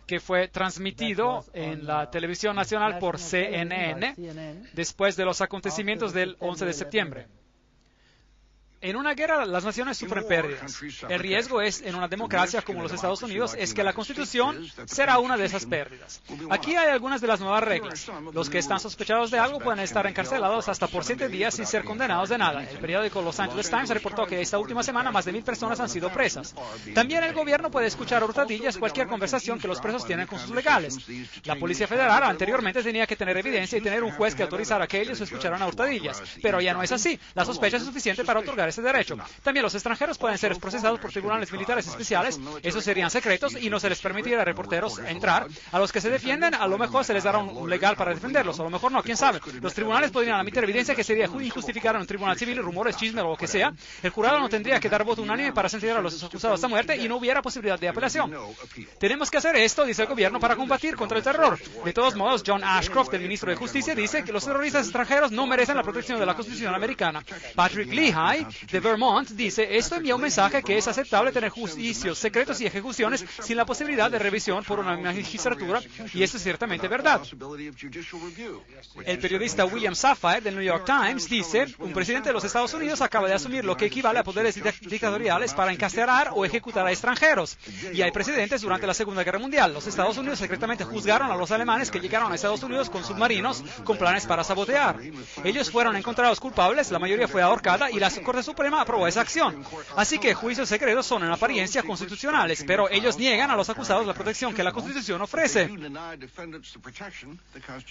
que fue transmitido en la televisión nacional por CNN después de los acontecimientos del 11 de septiembre. En una guerra, las naciones sufren pérdidas. El riesgo en una democracia como los Estados Unidos es que la Constitución será una de esas pérdidas. Aquí hay algunas de las nuevas reglas. Los que están sospechados de algo pueden estar encarcelados hasta por 7 días sin ser condenados de nada. El periódico Los Angeles Times reportó que esta última semana más de 1,000 personas han sido presas. También el gobierno puede escuchar a hurtadillas cualquier conversación que los presos tienen con sus legales. La Policía Federal anteriormente tenía que tener evidencia y tener un juez que autorizara que ellos escucharan a hurtadillas. Pero ya no es así. La sospecha es suficiente para otorgar ese derecho. También los extranjeros pueden ser procesados por tribunales militares especiales. Esos serían secretos y no se les permitirá a reporteros entrar. A los que se defienden, a lo mejor se les dará un legal para defenderlos, a lo mejor no, quién sabe. Los tribunales podrían emitir evidencia que sería injustificada en un tribunal civil, rumores, chismes o lo que sea. El jurado no tendría que dar voto unánime para sentenciar a los acusados a muerte y no hubiera posibilidad de apelación. Tenemos que hacer esto, dice el gobierno, para combatir contra el terror. De todos modos, John Ashcroft, el ministro de Justicia, dice que los terroristas extranjeros no merecen la protección de la Constitución americana. Patrick Leahy, de Vermont, dice, esto envía un mensaje que es aceptable tener juicios secretos y ejecuciones sin la posibilidad de revisión por una magistratura, y esto es ciertamente verdad. El periodista William Safire del New York Times dice, un presidente de los Estados Unidos acaba de asumir lo que equivale a poderes dictatoriales para encarcelar o ejecutar a extranjeros. Y hay precedentes durante la Segunda Guerra Mundial. Los Estados Unidos secretamente juzgaron a los alemanes que llegaron a Estados Unidos con submarinos con planes para sabotear. Ellos fueron encontrados culpables, la mayoría fue ahorcada y la Corte Suprema aprobó esa acción. Así que juicios secretos son en apariencia constitucionales, pero ellos niegan a los acusados la protección que la Constitución ofrece.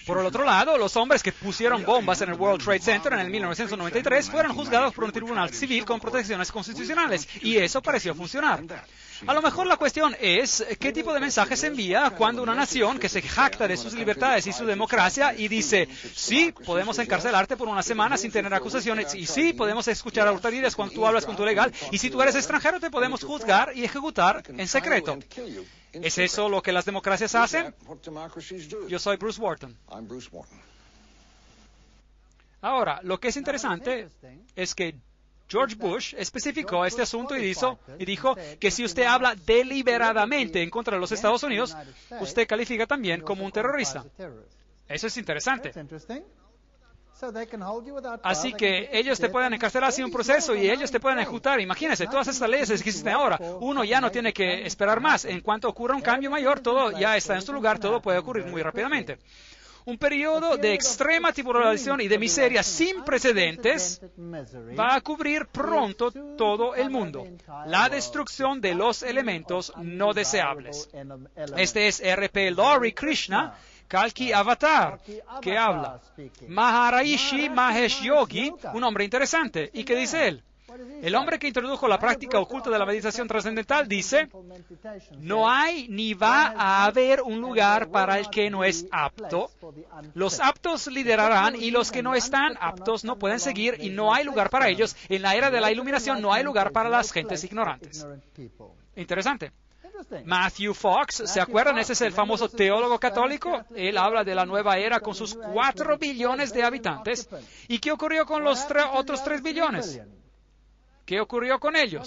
Por el otro lado, los hombres que pusieron bombas en el World Trade Center en el 1993 fueron juzgados por un tribunal civil con protecciones constitucionales, y eso pareció funcionar. A lo mejor la cuestión es qué tipo de mensaje se envía cuando una nación que se jacta de sus libertades y su democracia y dice, sí, podemos encarcelarte por una semana sin tener acusaciones, y sí, podemos escuchar a hurtadillas cuando tú hablas con tu legal, y si tú eres extranjero te podemos juzgar y ejecutar en secreto. ¿Es eso lo que las democracias hacen? Yo soy Bruce Wharton. Ahora, lo que es interesante es que George Bush especificó este asunto y dijo que si usted habla deliberadamente en contra de los Estados Unidos, usted califica también como un terrorista. Eso es interesante. Así que ellos te pueden encarcelar sin un proceso y ellos te pueden ejecutar. Imagínense, todas estas leyes que existen ahora. Uno ya no tiene que esperar más. En cuanto ocurra un cambio mayor, todo ya está en su lugar, todo puede ocurrir muy rápidamente. un periodo de extrema tribulación y de miseria sin precedentes va a cubrir pronto todo el mundo. La destrucción de los elementos no deseables. Este es R.P. Laurie Krishna, Kalki Avatar, que habla. Maharishi Mahesh Yogi, un hombre interesante. ¿Y qué dice él? El hombre que introdujo la práctica oculta de la meditación trascendental dice, no hay ni va a haber un lugar para el que no es apto. Los aptos liderarán y los que no están aptos no pueden seguir y no hay lugar para ellos. En la era de la iluminación no hay lugar para las gentes ignorantes. Interesante. Matthew Fox, ¿se acuerdan? Ese es el famoso teólogo católico. Él habla de la nueva era con sus 4 billones de habitantes. ¿Y qué ocurrió con los otros 3 billones? ¿Qué ocurrió con ellos?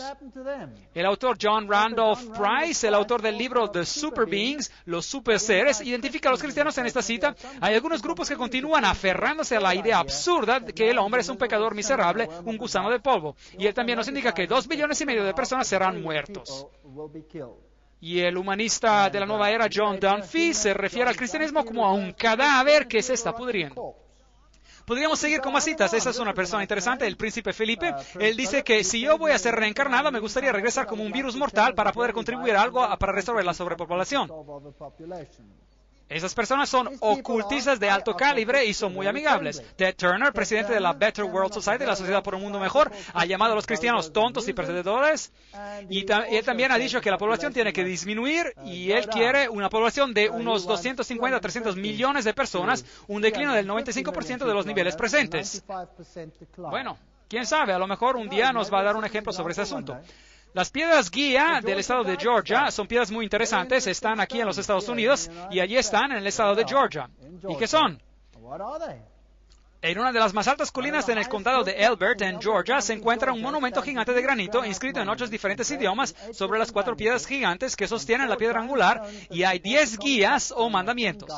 El autor John Randolph Price, el autor del libro The Super Beings, los super seres, identifica a los cristianos en esta cita. Hay algunos grupos que continúan aferrándose a la idea absurda de que el hombre es un pecador miserable, un gusano de polvo. Y él también nos indica que 2,5 billones de personas serán muertos. Y el humanista de la nueva era, John Dunphy, se refiere al cristianismo como a un cadáver que se está pudriendo. Podríamos seguir con más citas. Esa es una persona interesante, el príncipe Felipe. Él dice que si yo voy a ser reencarnado, me gustaría regresar como un virus mortal para poder contribuir algo para resolver la sobrepoblación. Esas personas son ocultistas de alto calibre y son muy amigables. Ted Turner, presidente de la Better World Society, la Sociedad por un Mundo Mejor, ha llamado a los cristianos tontos y perdedores. Y él también ha dicho que la población tiene que disminuir y él quiere una población de unos 250 a 300 millones de personas, un declino del 95% de los niveles presentes. Bueno, quién sabe, a lo mejor un día nos va a dar un ejemplo sobre ese asunto. Las piedras guía del estado de Georgia son piedras muy interesantes, están aquí en los Estados Unidos y allí están en el estado de Georgia. ¿Y qué son? En una de las más altas colinas en el condado de Elbert, en Georgia, se encuentra un monumento gigante de granito inscrito en 8 diferentes idiomas sobre las 4 piedras gigantes que sostienen la piedra angular y hay 10 guías o mandamientos.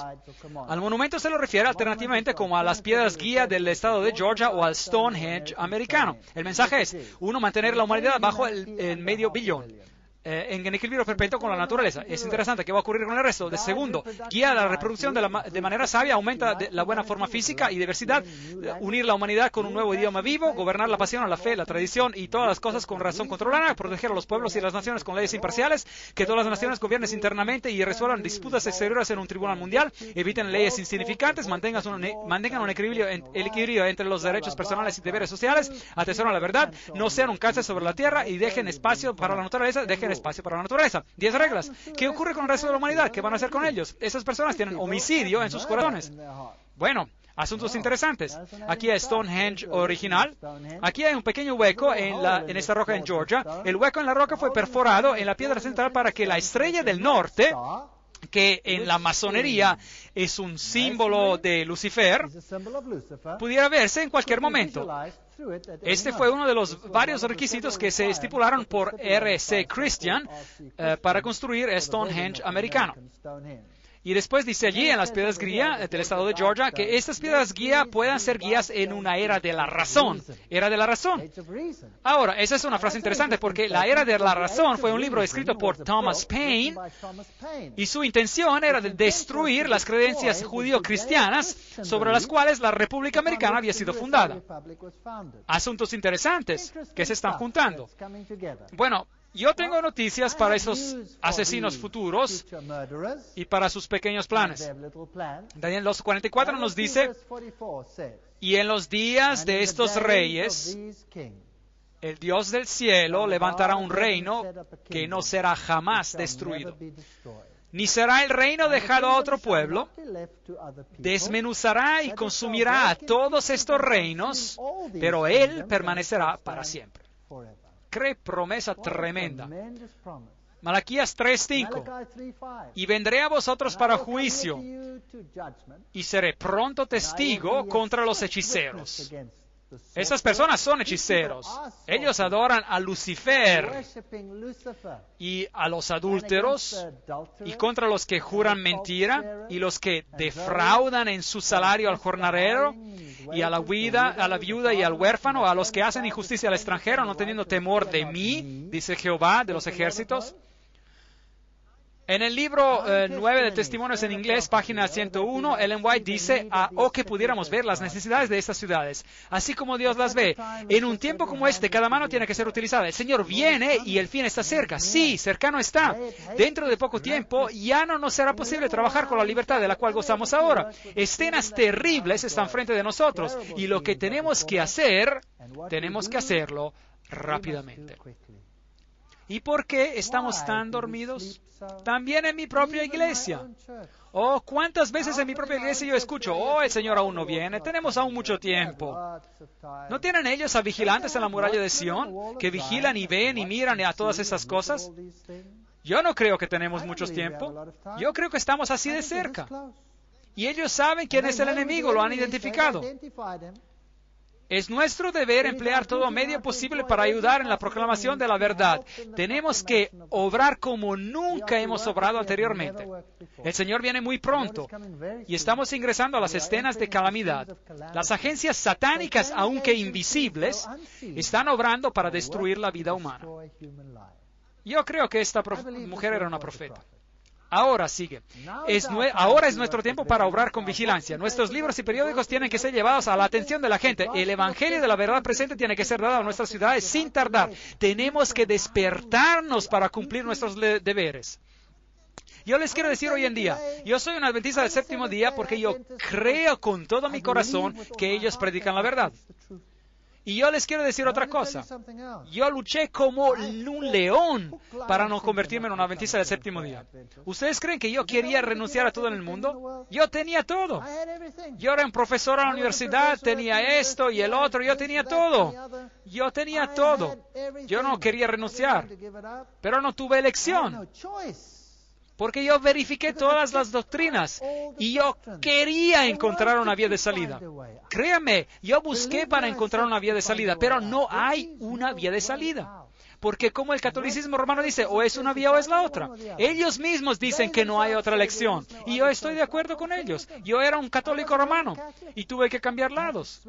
Al monumento se lo refiere alternativamente como a las piedras guía del estado de Georgia o al Stonehenge americano. El mensaje es, 1, mantener la humanidad bajo el medio billón. En equilibrio perpetuo con la naturaleza. Es interesante qué va a ocurrir con el resto. De segundo, guía la reproducción de manera sabia, aumenta la buena forma física y diversidad, unir la humanidad con un nuevo idioma vivo, gobernar la pasión, la fe, la tradición y todas las cosas con razón controlada, proteger a los pueblos y las naciones con leyes imparciales, que todas las naciones gobiernen internamente y resuelvan disputas exteriores en un tribunal mundial, eviten leyes insignificantes, mantengan un equilibrio entre los derechos personales y deberes sociales, atesoren la verdad, no sean un cáncer sobre la tierra y dejen espacio para la naturaleza, espacio para la naturaleza. 10 reglas. ¿Qué ocurre con el resto de la humanidad? ¿Qué van a hacer con ellos? Esas personas tienen homicidio en sus corazones. Bueno, asuntos interesantes. Aquí hay Stonehenge original. Aquí hay un pequeño hueco en esta roca en Georgia. El hueco en la roca fue perforado en la piedra central para que la estrella del norte, que en la masonería es un símbolo de Lucifer, pudiera verse en cualquier momento. Este fue uno de los varios requisitos que se estipularon por R.C. Christian para construir Stonehenge americano. Y después dice allí en las piedras guía del estado de Georgia que estas piedras guía puedan ser guías en una era de la razón. Era de la razón. Ahora, esa es una frase interesante porque la era de la razón fue un libro escrito por Thomas Paine y su intención era de destruir las creencias judío-cristianas sobre las cuales la República Americana había sido fundada. Asuntos interesantes que se están juntando. Bueno, yo tengo noticias para esos asesinos futuros y para sus pequeños planes. Daniel 2:44 nos dice, y en los días de estos reyes, el Dios del cielo levantará un reino que no será jamás destruido, ni será el reino dejado a otro pueblo, desmenuzará y consumirá a todos estos reinos, pero él permanecerá para siempre. Qué promesa tremenda. Malaquías 3:5. Y vendré a vosotros para juicio, y seré pronto testigo contra los hechiceros. Esas personas son hechiceros. Ellos adoran a Lucifer y a los adúlteros y contra los que juran mentira y los que defraudan en su salario al jornalero y a la viuda y al huérfano, a los que hacen injusticia al extranjero no teniendo temor de mí, dice Jehová de los ejércitos. En el libro 9 de Testimonios en inglés, página 101, Ellen White dice, que pudiéramos ver las necesidades de estas ciudades, así como Dios las ve. En un tiempo como este, cada mano tiene que ser utilizada. El Señor viene y el fin está cerca. Sí, cercano está. Dentro de poco tiempo ya no nos será posible trabajar con la libertad de la cual gozamos ahora. Escenas terribles están frente de nosotros y lo que tenemos que hacerlo rápidamente. ¿Y por qué estamos tan dormidos? También en mi propia iglesia. ¿Cuántas veces en mi propia iglesia yo escucho, el Señor aún no viene, tenemos aún mucho tiempo? ¿No tienen ellos a vigilantes en la muralla de Sión, que vigilan y ven y miran a todas esas cosas? Yo no creo que tenemos mucho tiempo. Yo creo que estamos así de cerca. Y ellos saben quién es el enemigo, lo han identificado. Es nuestro deber emplear todo medio posible para ayudar en la proclamación de la verdad. Tenemos que obrar como nunca hemos obrado anteriormente. El Señor viene muy pronto y estamos ingresando a las escenas de calamidad. Las agencias satánicas, aunque invisibles, están obrando para destruir la vida humana. Yo creo que esta mujer era una profeta. Ahora sigue. Ahora es nuestro tiempo para obrar con vigilancia. Nuestros libros y periódicos tienen que ser llevados a la atención de la gente. El Evangelio de la verdad presente tiene que ser dado a nuestras ciudades sin tardar. Tenemos que despertarnos para cumplir nuestros deberes. Yo les quiero decir hoy en día, yo soy un adventista del séptimo día porque yo creo con todo mi corazón que ellos predican la verdad. Y yo les quiero decir otra cosa. Yo luché como un león para no convertirme en un adventista del séptimo día. ¿Ustedes creen que yo quería renunciar a todo en el mundo? Yo tenía todo. Yo era un profesor en la universidad, tenía esto y el otro, yo tenía todo. Yo tenía todo. Yo no quería renunciar, pero no tuve elección. Porque yo verifiqué todas las doctrinas y yo quería encontrar una vía de salida. Créame, yo busqué para encontrar una vía de salida, pero no hay una vía de salida. Porque como el catolicismo romano dice, o es una vía o es la otra. Ellos mismos dicen que no hay otra elección. Y yo estoy de acuerdo con ellos. Yo era un católico romano y tuve que cambiar lados.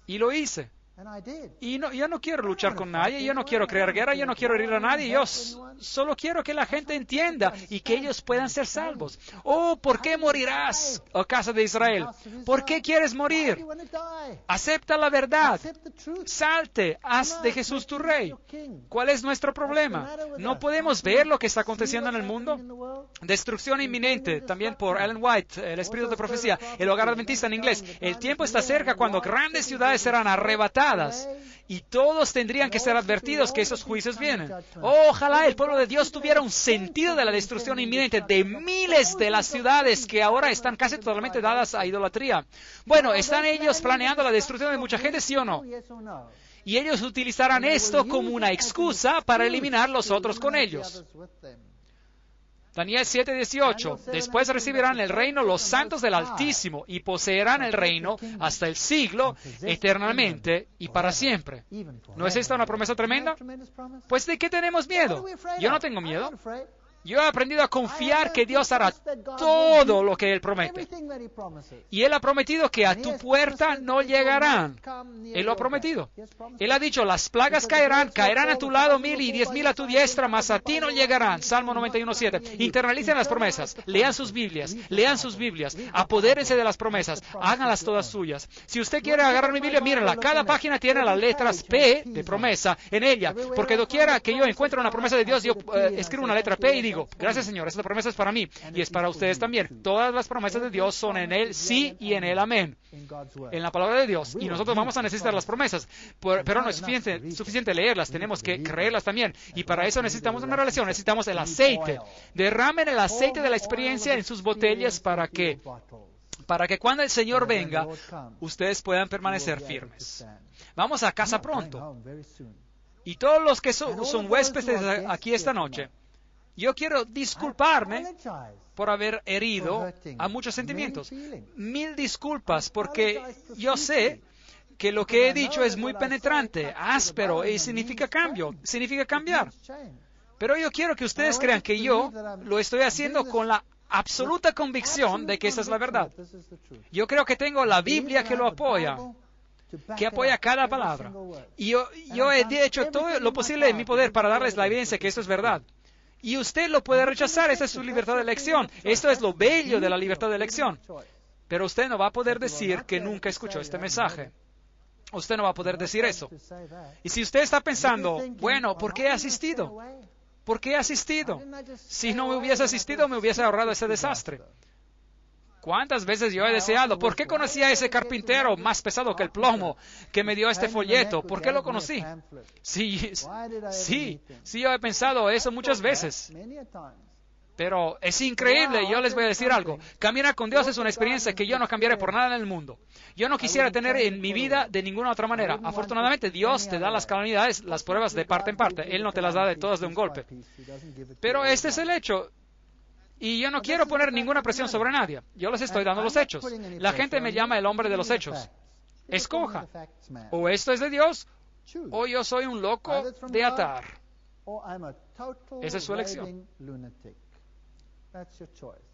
Y lo hice. Y yo no quiero luchar con nadie, yo no quiero crear guerra, yo no quiero herir a nadie, yo solo quiero que la gente entienda y que ellos puedan ser salvos. ¿Por qué morirás, oh casa de Israel? ¿Por qué quieres morir? Acepta la verdad, salte, haz de Jesús tu rey. ¿Cuál es nuestro problema? ¿No podemos ver lo que está aconteciendo en el mundo? Destrucción inminente, también por Ellen White, el espíritu de profecía, el hogar adventista en inglés. El tiempo está cerca cuando grandes ciudades serán arrebatadas y todos tendrían que ser advertidos que esos juicios vienen. Ojalá el pueblo de Dios tuviera un sentido de la destrucción inminente de miles de las ciudades que ahora están casi totalmente dadas a idolatría. Bueno, ¿están ellos planeando la destrucción de mucha gente, sí o no? Y ellos utilizarán esto como una excusa para eliminar los otros con ellos. Daniel 7:18. Después recibirán el reino los santos del Altísimo y poseerán el reino hasta el siglo, eternamente y para siempre. ¿No es esta una promesa tremenda? Pues ¿de qué tenemos miedo? Yo no tengo miedo. Yo he aprendido a confiar que Dios hará todo lo que Él promete. Y Él ha prometido que a tu puerta no llegarán. Él lo ha prometido. Él ha dicho, las plagas caerán a tu lado 1,000 y 10,000 a tu diestra, mas a ti no llegarán. Salmo 91:7. Internalicen las promesas, lean sus Biblias, apodérense de las promesas, háganlas todas suyas. Si usted quiere agarrar mi Biblia, mírenla. Cada página tiene las letras P de promesa en ella. Porque doquiera que yo encuentre una promesa de Dios, yo escribo una letra P y digo, gracias Señor, esta promesa es para mí y es para ustedes también. Todas las promesas de Dios son en Él sí y en Él amén. En la palabra de Dios. Y nosotros vamos a necesitar las promesas, pero no es suficiente leerlas, tenemos que creerlas también. Y para eso necesitamos una relación, necesitamos el aceite. Derramen el aceite de la experiencia en sus botellas para que cuando el Señor venga, ustedes puedan permanecer firmes. Vamos a casa pronto. Y todos los que son huéspedes aquí esta noche, yo quiero disculparme por haber herido a muchos sentimientos. 1000 disculpas, porque yo sé que lo que he dicho es muy penetrante, áspero, y significa cambio, significa cambiar. Pero yo quiero que ustedes crean que yo lo estoy haciendo con la absoluta convicción de que esa es la verdad. Yo creo que tengo la Biblia que lo apoya, que apoya cada palabra. Y yo he hecho todo lo posible en mi poder para darles la evidencia que esto es verdad. Y usted lo puede rechazar, esa es su libertad de elección. Esto es lo bello de la libertad de elección. Pero usted no va a poder decir que nunca escuchó este mensaje. Usted no va a poder decir eso. Y si usted está pensando, bueno, ¿por qué he asistido? ¿Por qué he asistido? Si no me hubiese asistido, me hubiese ahorrado ese desastre. ¿Cuántas veces yo he deseado? ¿Por qué conocí a ese carpintero más pesado que el plomo que me dio este folleto? ¿Por qué lo conocí? Sí, yo he pensado eso muchas veces. Pero es increíble, yo les voy a decir algo. Caminar con Dios es una experiencia que yo no cambiaré por nada en el mundo. Yo no quisiera tener en mi vida de ninguna otra manera. Afortunadamente, Dios te da las calamidades, las pruebas de parte en parte. Él no te las da de todas de un golpe. Pero este es el hecho. Y yo no quiero poner ninguna presión sobre nadie. Yo les estoy dando los hechos. La gente me llama el hombre de los hechos. Escoja. O esto es de Dios, o yo soy un loco de atar. Esa es su elección. That's your choice.